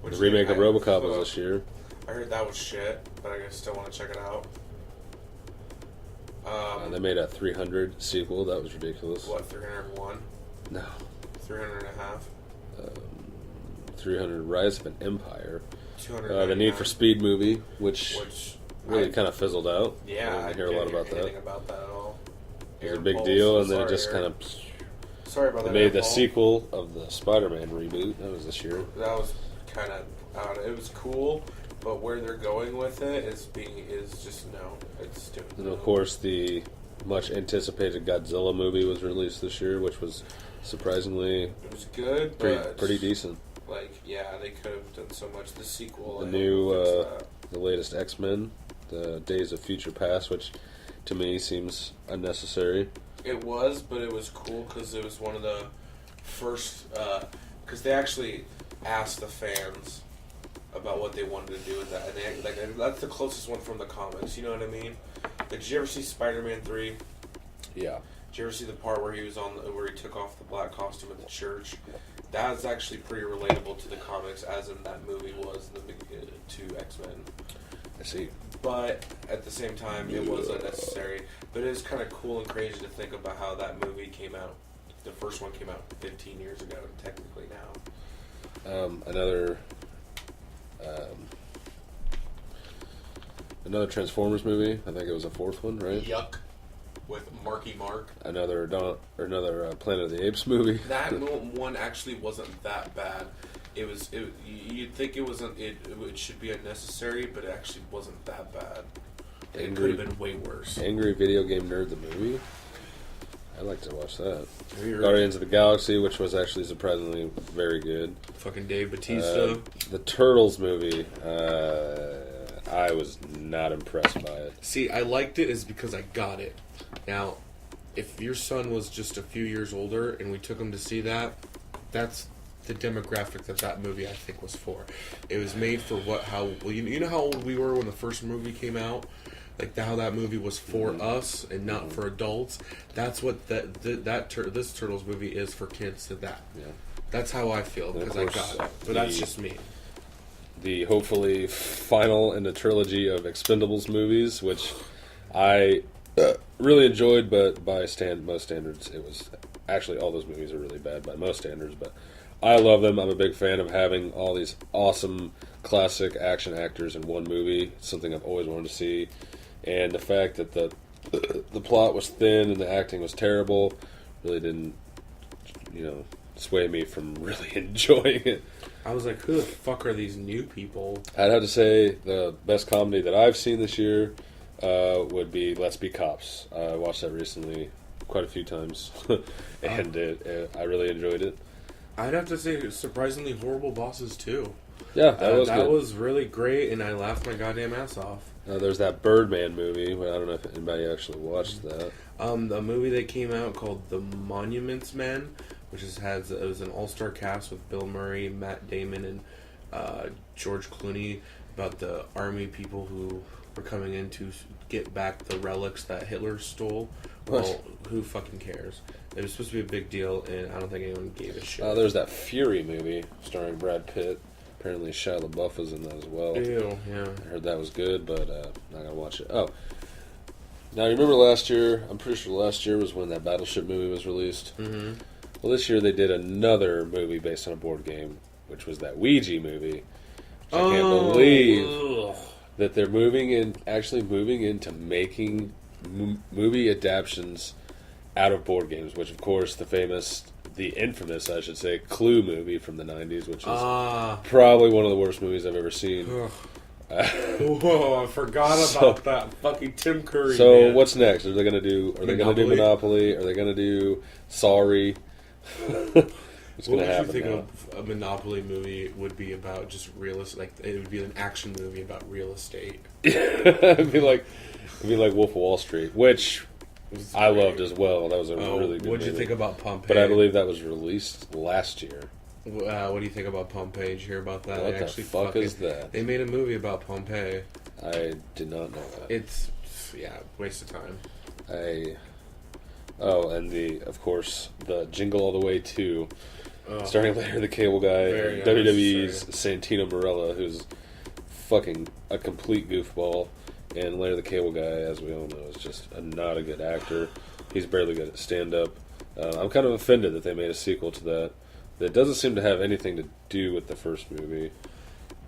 the remake of RoboCop was this year. I heard that was shit, but I still want to check it out. They made a 300 sequel. That was ridiculous. What, 301? No. 300 and a half? 300 Rise of an Empire. 299. The Need for Speed movie, which really kind of fizzled out. Yeah, I didn't hear a lot about that. anything about that at all. It was a big deal, and then it just kind of... Sorry about They that. made the Paul. sequel of the Spider-Man reboot. That was this year. That was kind of it was cool, but where they're going with it is just no. It's stupid. And of course, the much anticipated Godzilla movie was released this year, which was surprisingly It was good, but pretty decent. Like, yeah, they could have done so much. The sequel, The I new, hope fixed that. the latest X-Men, the Days of Future Past, which to me seems unnecessary. It was, but it was cool because it was one of the first. Because they actually asked the fans about what they wanted to do with that, and that's the closest one from the comics. You know what I mean? Like, did you ever see Spider-Man 3? Yeah. Did you ever see the part where he took off the black costume at the church? That was actually pretty relatable to the comics, as in that movie was to X-Men. I see. But at the same time, it was unnecessary. But it is kind of cool and crazy to think about how that movie came out. The first one came out 15 years ago, technically now. Another Transformers movie. I think it was the 4th one, right? Yuck. With Marky Mark. Another Planet of the Apes movie. That one actually wasn't that bad. You'd think it should be unnecessary, but it actually wasn't that bad. It could have been way worse. Angry Video Game Nerd, the movie. I'd like to watch that. Have you heard Guardians of the Galaxy, which was actually surprisingly very good. fucking Dave Bautista? The Turtles movie, I was not impressed by it. See, I liked it is because I got it. Now, if your son was just a few years older and we took him to see that, that's the demographic that movie I think was for. It was made for you know how old we were when the first movie came out, like how that movie was for us and not for adults. That's what this Turtles movie is for kids to that. Yeah, that's how I feel because I got it. But that's just me. The hopefully final in the trilogy of Expendables movies, which I really enjoyed, but by most standards, it was actually all those movies are really bad by most standards, but I love them. I'm a big fan of having all these awesome classic action actors in one movie. It's something I've always wanted to see. And the fact that the plot was thin and the acting was terrible really didn't, sway me from really enjoying it. I was like, who the fuck are these new people? I'd have to say the best comedy that I've seen this year would be Let's Be Cops. I watched that recently quite a few times, and I really enjoyed it. I'd have to say, surprisingly horrible bosses too. Yeah, that that was really great, and I laughed my goddamn ass off. There's that Birdman movie, but I don't know if anybody actually watched that. The movie that came out called The Monuments Men, which it was an all-star cast with Bill Murray, Matt Damon, and George Clooney, about the army people who were coming in to get back the relics that Hitler stole. Well, who fucking cares? It was supposed to be a big deal, and I don't think anyone gave a shit. There's that Fury movie starring Brad Pitt. Apparently Shia LaBeouf was in that as well. Ew, yeah. I heard that was good, but not gonna watch it. Oh, now you remember last year? I'm pretty sure last year was when that Battleship movie was released. Mm-hmm. Well, this year they did another movie based on a board game, which was that Ouija movie. I can't believe that they're moving into making movie adaptions out of board games, which of course the infamous, I should say, Clue movie from the 90s, which is probably one of the worst movies I've ever seen. Whoa, I forgot about that fucking Tim Curry. So man. What's next? Are they going to do Monopoly? Are they going to do Sorry? What's going to happen? What would you think a Monopoly movie would be about? Just real estate? Like it would be an action movie about real estate. It'd be like Wolf of Wall Street, which I loved as well. That was a really good movie. What did you think about Pompeii? But I believe that was released last year. What do you think about Pompeii? Did you hear about that? What the fuck is that? They made a movie about Pompeii. I did not know that. It's waste of time. And of course the Jingle All the Way 2, starting Larry the Cable Guy, WWE's Santino Marella, who's fucking a complete goofball, and Larry the Cable Guy, as we all know, is just not a good actor. He's barely good at stand-up. I'm kind of offended that they made a sequel to that. That doesn't seem to have anything to do with the first movie.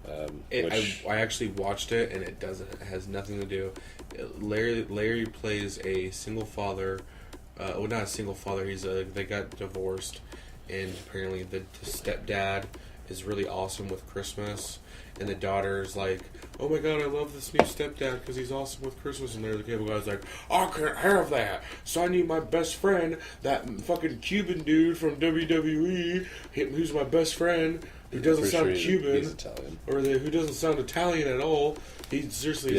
I actually watched it, and it doesn't. It has nothing to do. Larry plays a single father. Not a single father. They got divorced, and apparently the stepdad is really awesome with Christmas, and the daughter's like, "Oh my god, I love this new stepdad because he's awesome with Christmas." And Larry the Cable Guy's like, "I can't have that, so I need my best friend, that fucking Cuban dude from WWE, who's my best friend, who doesn't sound Cuban, he's Italian, or who doesn't sound Italian at all." He seriously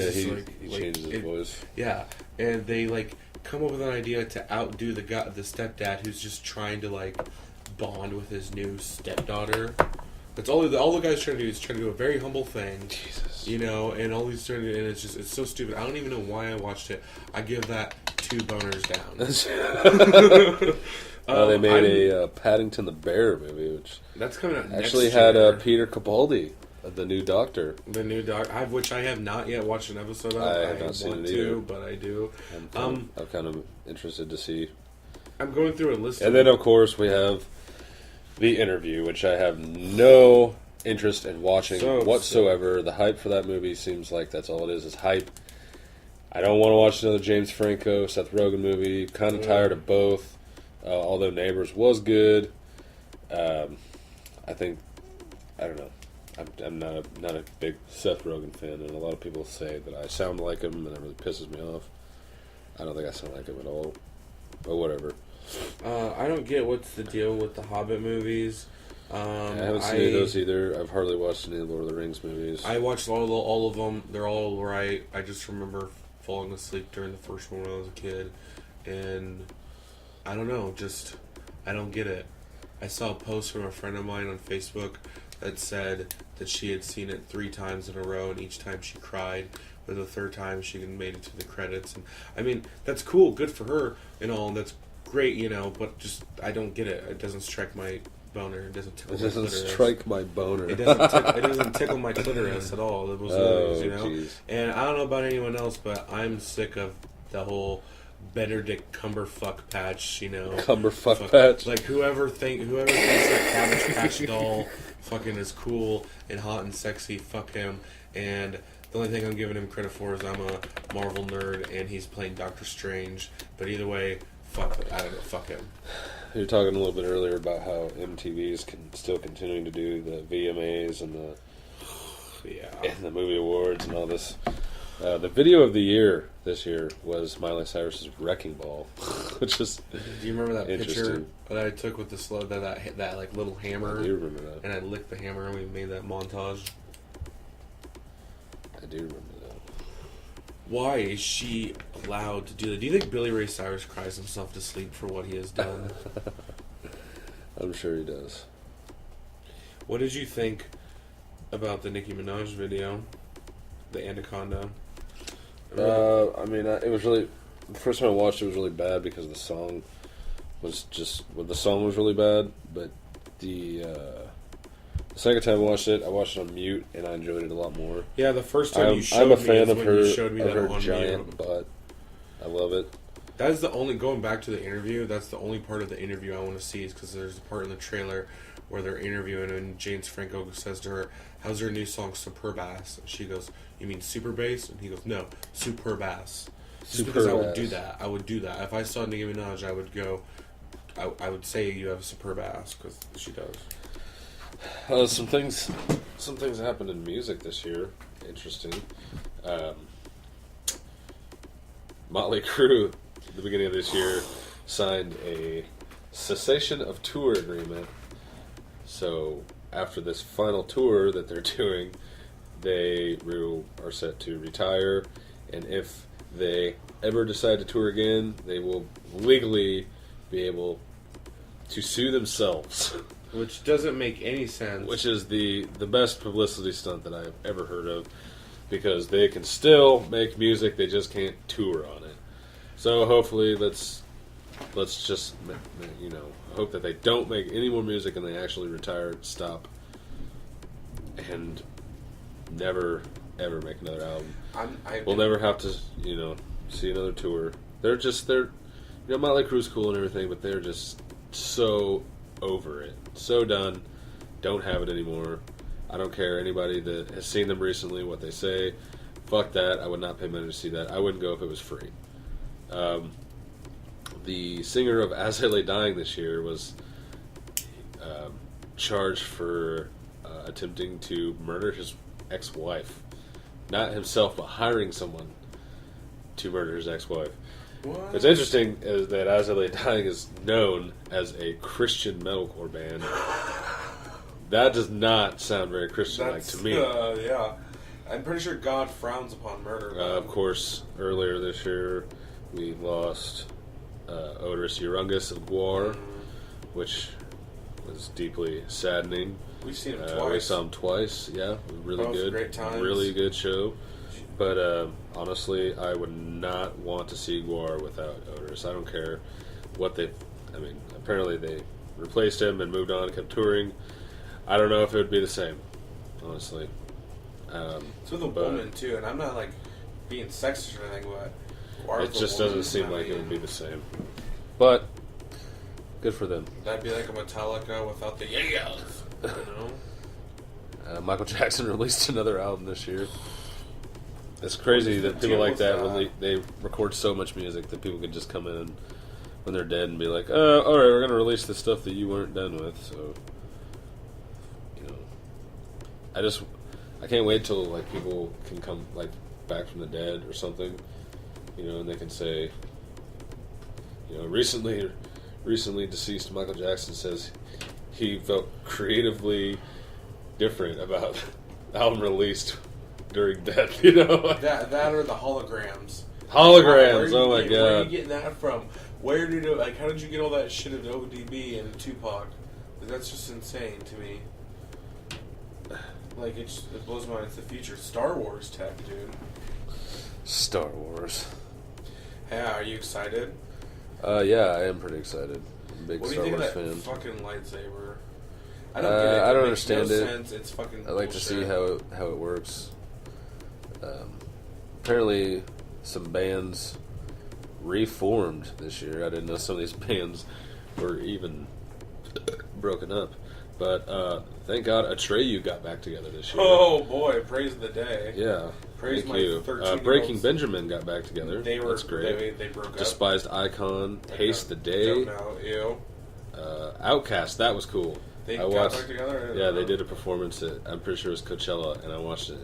he changes his voice. Yeah, and they come up with an idea to outdo the stepdad who's just trying to bond with his new stepdaughter. That's all the guy's trying to do is trying to do a very humble thing. Jesus. And all he's trying to do, and it's so stupid. I don't even know why I watched it. I give that 2 boners down. They made a Paddington the Bear movie, which that's coming out actually next had year. Peter Capaldi, the new Doctor. The new Doctor, which I have not yet watched an episode of. I have not seen it either, but I do. I'm kind of interested to see. I'm going through a list. And then, of course, we have The Interview, which I have no interest in watching whatsoever. The hype for that movie seems like that's all it is hype. I don't want to watch another James Franco, Seth Rogen movie. Kind of tired of both. Although Neighbors was good. I don't know. I'm not a big Seth Rogen fan, and a lot of people say that I sound like him, and that really pisses me off. I don't think I sound like him at all. But whatever. I don't get what's the deal with the Hobbit movies. I haven't seen any of those either. I've hardly watched any of the Lord of the Rings movies. I watched all of them. They're all right. I just remember falling asleep during the first one when I was a kid. And I don't know. Just I don't get it. I saw a post from a friend of mine on Facebook that said that she had seen it 3 times in a row, and each time she cried. But the third time she made it to the credits, and I mean that's cool, good for her, and all. And that's great, you know. But just I don't get it. It doesn't strike my boner. It doesn't tickle. It doesn't my clitoris. strike my boner. It doesn't tickle my clitoris at all. It was always, you know. Geez. And I don't know about anyone else, but I'm sick of the whole Benedict Cumberfuck patch, you know. Cumberfuck patch. Like whoever thinks that Cabbage Patch doll fucking is cool and hot and sexy, fuck him. And the only thing I'm giving him credit for is I'm a Marvel nerd and he's playing Doctor Strange. But either way, fuck him. You were talking a little bit earlier about how MTV is still continuing to do the VMAs and the movie awards and all this. The video of the year this year was Miley Cyrus's Wrecking Ball, which is Do you remember that picture interesting. that I took with the slow that like little hammer? I do remember that. And I licked the hammer and we made that montage. I do remember that. Why is she allowed to do that? Do you think Billy Ray Cyrus cries himself to sleep for what he has done? I'm sure he does. What did you think about the Nicki Minaj video, the Anaconda? I mean, it was really. The first time I watched it was really bad because the song was really bad. But the second time I watched it on mute, and I enjoyed it a lot more. Yeah, the first time you showed I'm a me fan is of when her, you showed me of that her on giant mute. butt. I love it. That is the only, going back to the interview, that's the only part of the interview I want to see, is because there's a part in the trailer where they're interviewing and James Franco says to her, how's her new song Super Bass? And she goes, you mean Super Bass? And he goes, no, Super Bass. Just because I would do that. I would do that. If I saw Nicki Minaj, I would go, I would say you have a superb ass, because she does. Some things happened in music this year. Interesting. Motley Crue, at the beginning of this year, signed a cessation of tour agreement. So after this final tour that they're doing, they are set to retire, and if they ever decide to tour again, they will legally be able to sue themselves. Which doesn't make any sense. Which is the best publicity stunt that I've ever heard of, because they can still make music, they just can't tour on it. So hopefully, let's just, you know, hope that they don't make any more music and they actually retire, stop, and never ever make another album. We'll never have to, you know, see another tour. They're you know, Motley Crue's cool and everything, but they're just so over it, so done. Don't have it anymore. I don't care anybody that has seen them recently what they say. Fuck that. I would not pay money to see that. I wouldn't go if it was free. The singer of As I Lay Dying this year was charged for attempting to murder his ex-wife. Not himself, but hiring someone to murder his ex-wife. What? What's interesting is that As I Lay Dying is known as a Christian metalcore band. That does not sound very Christian-like to me. Yeah. I'm pretty sure God frowns upon murder. Of course, earlier this year, we lost Otis Urungus of Gwar, which was deeply saddening. We've seen him twice. We saw him twice, yeah. Really Both good. great times. Really good show. But honestly, I would not want to see Gwar without Otis. I don't care what they... I mean, apparently they replaced him and moved on and kept touring. I don't know if it would be the same, honestly. It's with a woman, too, and I'm not, like, being sexist or anything, but... It just doesn't seem like it would be the same. But, good for them. That'd be like a Metallica without the yells, you know? Michael Jackson released another album this year. It's crazy that people like that, they record so much music that people could just come in when they're dead and be like, alright, we're going to release the stuff that you weren't done with, so... You know... I can't wait till, like, people can come, like, back from the dead or something, you know, and they can say, you know, recently deceased Michael Jackson says he felt creatively different about the album released during death, you know? That or the holograms. Holograms, oh my Where are you god. getting that from? Where did it, like, how did you get all that shit of ODB and Tupac? Like, that's just insane to me. Like, it blows my mind. It's the future. Star Wars tech, dude. Star Wars. Yeah, are you excited? Yeah, I am pretty excited. I'm a big What do Star you think Wars of that fan. fucking lightsaber? I don't get it. I don't It makes no understand it. sense. It's fucking I like to see how it works. Apparently, some bands reformed this year. I didn't know some of these bands were even broken up. But thank God Atreyu got back together this year. Oh boy, praise the day. Yeah. Praise Thank my you. 13-year-olds. Breaking Benjamin got back together. That's great. They broke up. Despised Icon, Haste the Day, Don't know. Ew. Outcast. That was cool. They I got watched. back together? I don't Yeah, know. they did a performance at. I'm pretty sure it was Coachella, and I watched it.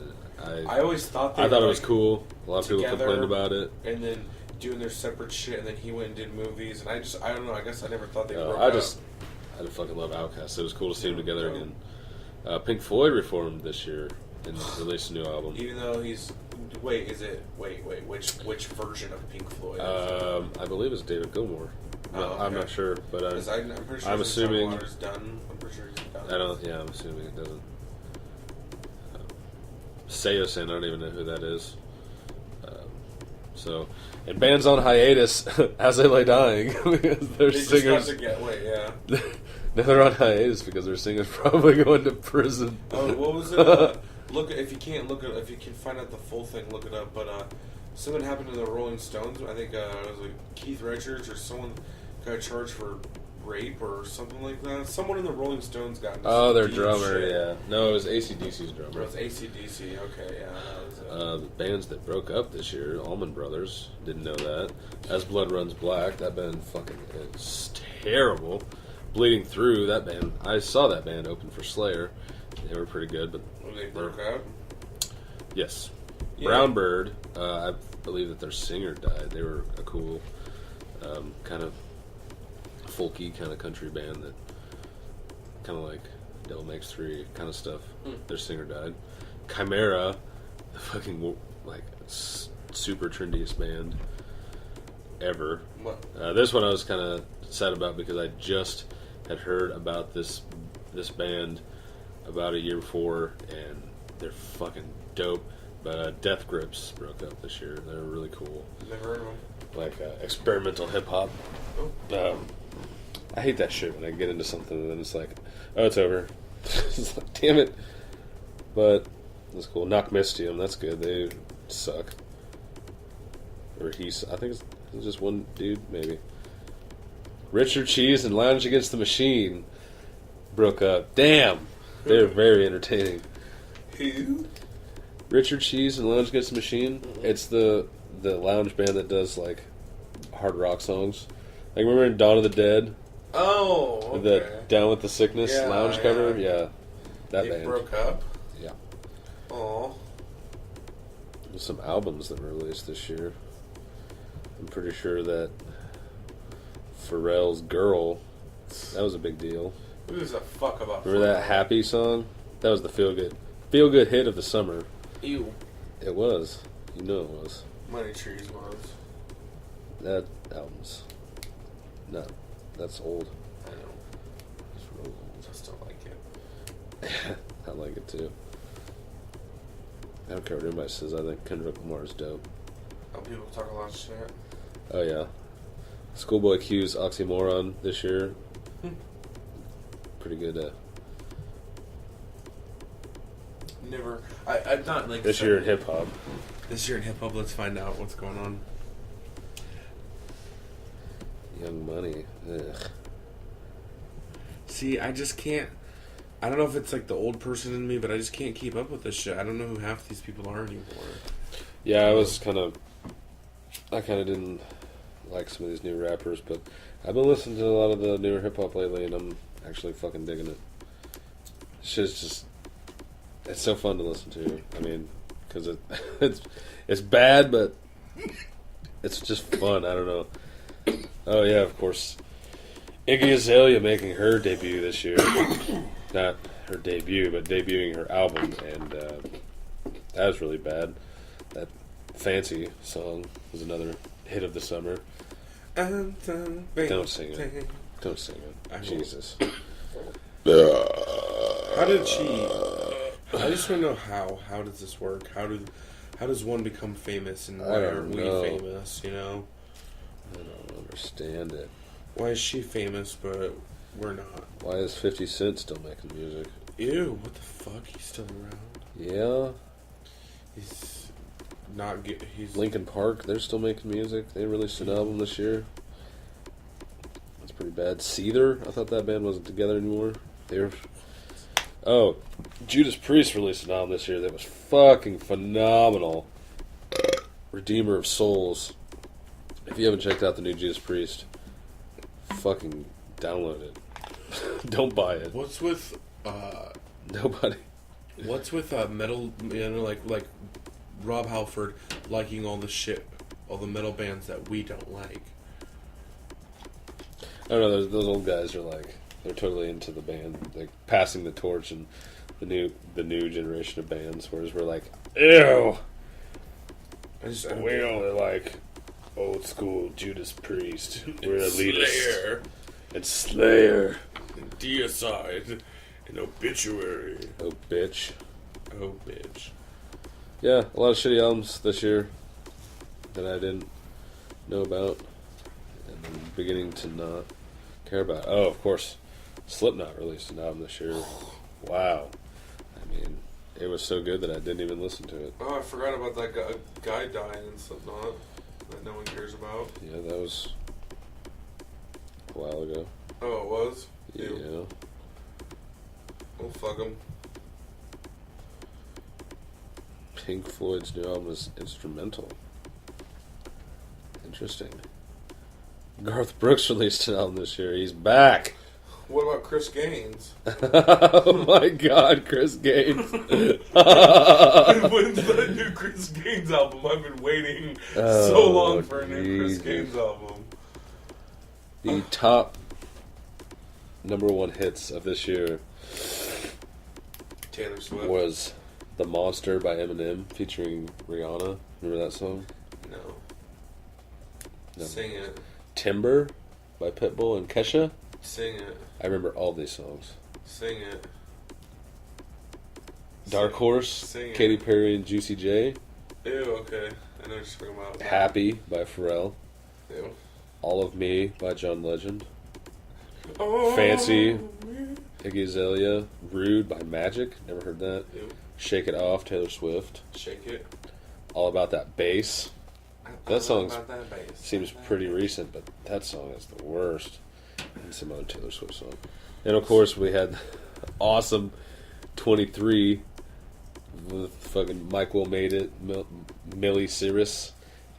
I always thought they I thought were, it was like, cool. A lot of people together. complained about it. And then doing their separate shit, and then he went and did movies, and I don't know. I guess I never thought they broke I up. just fucking love Outkast. It was cool to see them together again. Pink Floyd reformed this year and released a new album. Even though he's which version of Pink Floyd? I believe it's David Gilmour. Oh, I'm okay. not sure, but I'm pretty sure I'm assuming. Water's done. I'm pretty sure he's done. I don't. Yeah, I'm assuming it doesn't. Seosin, I don't even know who that is. So, and bands on hiatus as they lay dying because their They singers. just got to get yeah. No, they're on hiatus because their singer's probably going to prison. Oh, what was it? Look, if you can't look it, if you can find out the full thing, look it up. But something happened to the Rolling Stones. I think it was like Keith Richards or someone got charged for rape or something like that. Someone in the Rolling Stones got. Into Oh, some their deep drummer. shit. Yeah, no, it was AC/DC's It drummer. was AC/DC. Okay, yeah, that was it. The bands that broke up this year, Allman Brothers, didn't know that. As Blood Runs Black, that band fucking is terrible. Bleeding Through, that band, I saw that band open for Slayer. They were pretty good, but They broke up. yes. Yeah. Brown Bird, I believe that their singer died. They were a cool, kind of folky kind of country band that kind of like Devil Makes Three kind of stuff. Their singer died. Chimera, the fucking like super trendiest band ever. What? This one I was kind of sad about because I just had heard about this band about a year before, and they're fucking dope. But Death Grips broke up this year. They're really cool, Never heard of them. like experimental hip hop. I hate that shit when I get into something and then it's like, oh, it's over. It's like, damn it. But that's cool. Knock Mystium, that's good. They suck. Or I think it's just one dude, maybe. Richard Cheese and Lounge Against the Machine broke up. Damn! They're very entertaining. Who? Richard Cheese and Lounge Against the Machine. It's the lounge band that does like hard rock songs. Like remember in Dawn of the Dead? Oh, okay. The Down with the Sickness Yeah, lounge cover? yeah. Yeah. That They band. broke up. Yeah. Oh. There's some albums that were released this year. I'm pretty sure that Pharrell's Girl, that was a big deal. Who gives a fuck about? Remember that Happy song? That was the feel good hit of the summer. Ew. It was. You know it was. Money Trees was. That album's not. That's old. I know. It's real old. Just don't like it. I like it too. I don't care what anybody says. I think Kendrick Lamar is dope. Oh, people talk a lot of shit. Oh yeah. Schoolboy Q's Oxymoron this year. Pretty good. Never. I'm not like This year in hip hop. This year in hip hop. Let's find out what's going on. Young Money. Ugh. See, I just can't. I don't know if it's like the old person in me, but I just can't keep up with this shit. I don't know who half these people are anymore. Yeah, I kind of didn't like some of these new rappers, but I've been listening to a lot of the newer hip hop lately, and I'm actually fucking digging it. Shit's just, it's so fun to listen to. I mean, because it's bad, but it's just fun. I don't know. Oh yeah, of course. Iggy Azalea making her debut this year. Not her debut, but debuting her album, and that was really bad. That Fancy song was another hit of the summer. Don't sing it. Don't sing it. Jesus. How did she? I just want to know how does this work? How does one become famous and why aren't we famous? You know. I don't understand it. Why is she famous but we're not? Why is 50 Cent still making music? Ew! What the fuck? He's still around. Yeah. He's not good. He's Linkin Park, they're still making music. They released an album this year. That's pretty bad. Seether, I thought that band wasn't together anymore. Judas Priest released an album this year that was fucking phenomenal. Redeemer of Souls. If you haven't checked out the new Judas Priest, fucking download it. Don't buy it. What's with Nobody. What's with metal? You know, like Rob Halford liking all the shit, all the metal bands that we don't like. I don't know. Those old guys are like they're totally into the band, like passing the torch and the new generation of bands. Whereas we're like, ew. We only like old school Judas Priest. We're elitist. Slayer. And Slayer. And Deicide. And Obituary. Oh, bitch. Oh, bitch. Yeah, a lot of shitty albums this year that I didn't know about. And I'm beginning to not care about. Oh, of course. Slipknot released an album this year. Wow. I mean, it was so good that I didn't even listen to it. Oh, I forgot about that guy dying in Slipknot that no one cares about. Yeah, that was a while ago. Oh, it was? Yeah. Ew. Oh, fuck him. Pink Floyd's new album is instrumental. Interesting. Garth Brooks released an album this year. He's back. What about Chris Gaines? Oh my God, Chris Gaines. When's that new Chris Gaines album? I've been waiting so long for a new Chris Gaines album. The top #1 hits of this year Taylor Swift was "The Monster" by Eminem featuring Rihanna. Remember that song? No. Sing it. "Timber" by Pitbull and Kesha. Sing it. I remember all these songs. Sing it. Dark Horse, Sing it. Katy Perry and Juicy J. Ew, okay. I know what you're talking about. "Happy" by Pharrell. Ew. "All of Me" by John Legend. Oh, "Fancy" Iggy Azalea. "Rude" by Magic. Never heard that. Ew. "Shake It Off" Taylor Swift. Shake it. "All About That Bass." That song bass. seems pretty recent, but that song is the worst. And some other Taylor Swift song. And of course, we had awesome 23 with fucking Mike Will Made It, Millie Cyrus,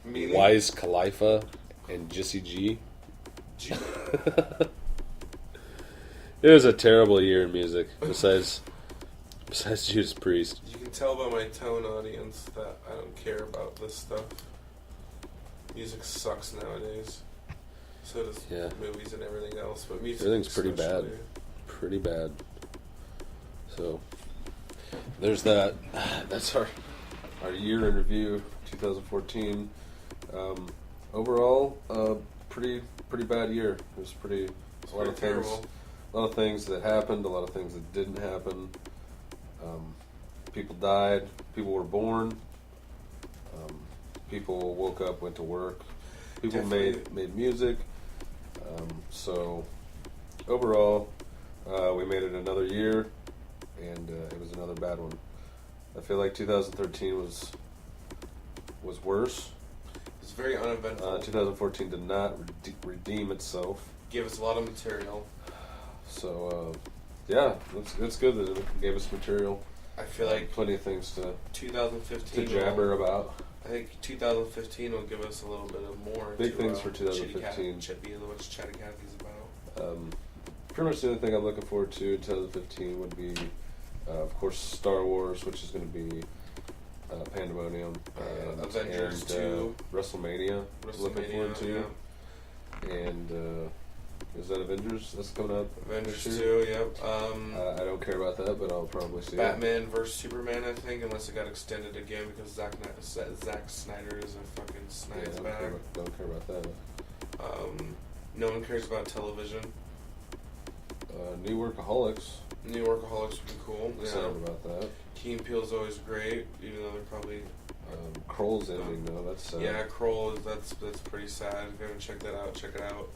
Wiz Khalifa, and Jissy G. It was a terrible year in music, besides Judas Priest. You can tell by my tone, audience, that I don't care about this stuff. Music sucks nowadays. So does movies and everything else, but music Everything's pretty bad. especially. Pretty bad. So, there's that. That's our year in review, 2014. Overall, pretty bad year. It was a lot of things that happened, a lot of things that didn't happen. People died. People were born. People woke up, went to work. People made music. So overall, we made it another year, and it was another bad one. I feel like 2013 was worse. It's very uneventful. 2014 did not redeem itself. Gave us a lot of material. So yeah, it's good that it gave us material. I feel like plenty of things to 2015 jabber about. I think 2015 will give us a little bit of more. Big things for 2015. Be what Chatty Cathy's about. Pretty much the only thing I'm looking forward to in 2015 would be, of course, Star Wars, which is going to be Pandemonium, and Avengers 2, WrestleMania. Looking forward to, and is that Avengers that's coming up? Avengers 2, yep. I don't care about that, but I'll probably see Batman vs Superman, I think, unless it got extended again because Zack Snyder is a fucking snide bag. Don't care about that. No one cares about television. New Workaholics. New Workaholics would be cool. Excited about that. Key and Peele's always great, even though they're probably. Kroll's ending though. That's sad. Yeah, Kroll is that's pretty sad. If you haven't checked that out, check it out.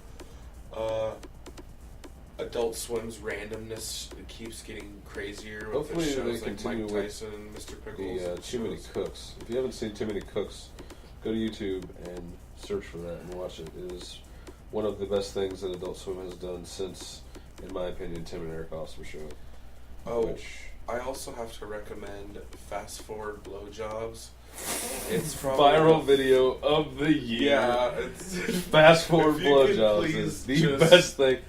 Adult Swim's randomness keeps getting crazier with Hopefully the they shows like continue Mike with Tyson and Mr. Pickles. The Too Many Cooks. If you haven't seen Too Many Cooks, go to YouTube and search for that and watch it. It is one of the best things that Adult Swim has done since, in my opinion, Tim and Eric Awesome Show. Oh, I also have to recommend Fast Forward Blowjobs. It's probably Viral video of the year. Yeah, it's Fast Forward if you could Blowjobs please is the just- best thing.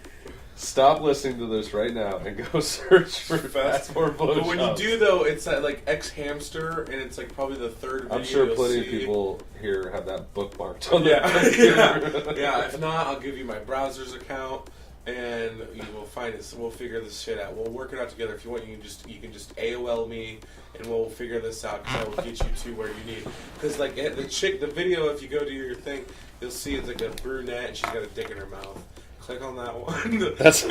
Stop listening to this right now and go search for Fast Forward Blowjobs. But when you do though, it's at like X Hamster, and it's like probably the third video I'm sure you'll plenty of see. people here have that bookmarked on Yeah, their computer. yeah. If not, I'll give you my browser's account, and you will find it. So we'll figure this shit out. We'll work it out together. If you want, you can just AOL me, and we'll figure this out. Cause I will get you to where you need. Because like the video, if you go to your thing, you'll see it's like a brunette, and she's got a dick in her mouth. Click on that one. That's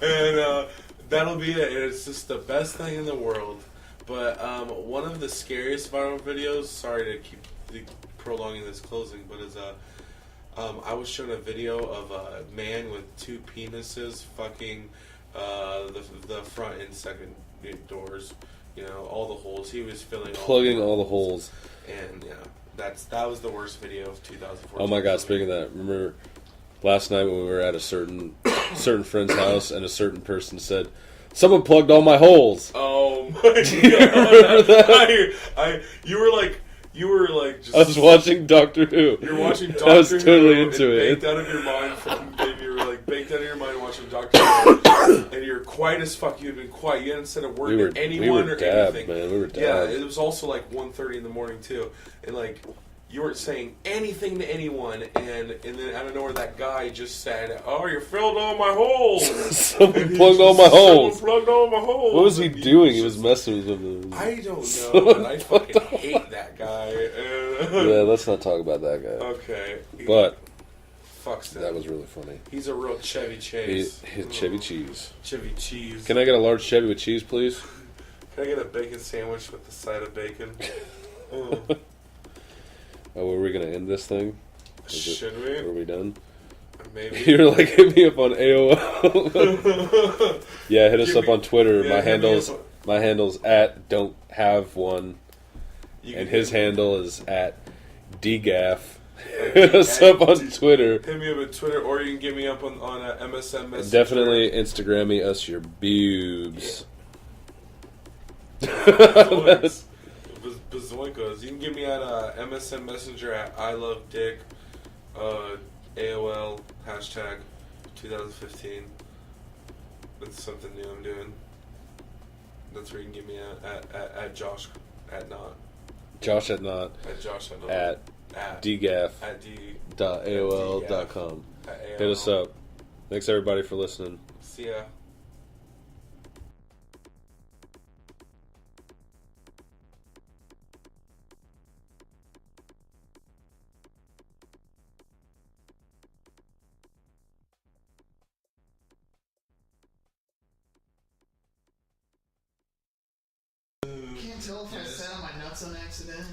and that'll be it. And it's just the best thing in the world. But one of the scariest viral videos. Sorry to keep prolonging this closing, but is I was shown a video of a man with two penises fucking the front and second doors. You know, all the holes. He was filling plugging all the holes. And yeah. That was the worst video of 2014. Oh my god, speaking of that, remember last night when we were at a certain friend's house and a certain person said, "Someone plugged all my holes." Oh my god. You were like just I was watching Doctor Who. You're watching Doctor Who. I was totally into it. Baked out of your mind from baby. You were like baked out of your mind watching Doctor Who. And you're quiet as fuck. You had been quiet. You hadn't said a word to anyone or dabbed, anything. man. We were dabbed. Yeah, it was also like 1:30 in the morning too. And like you weren't saying anything to anyone, and then out of nowhere that guy just said, "Oh, you filled all my holes." Someone plugged all my holes. Someone plugged all my holes. What was he doing? He was messing with them. I don't know, but I fucking hate that guy. Yeah, let's not talk about that guy. Okay. But Fuckston. that was really funny. He's a real Chevy Chase. He's Chevy Cheese. Chevy cheese. Can I get a large Chevy with cheese, please? Can I get a bacon sandwich with the side of bacon? Oh, were we gonna end this thing? Should we? Were we done? Maybe. You were like, hit me up on AOL. Yeah, hit us up on Twitter. Yeah, My handle's at don't have one, and his handle is at dgaff. Hit us up on Twitter. Hit me up on Twitter, or you can get me up on MSN Messenger. Definitely Instagram me us your boobs. Bazoinkos. You can get me at MSN Messenger at I love dick, AOL hashtag 2015. That's something new I'm doing. That's where you can get me at Josh at not Josh at not at Josh at not at dgaff at d .aol.com. at AOL. Hit us up. Thanks everybody for listening. See ya. Can't tell if I sat on my nuts on accident.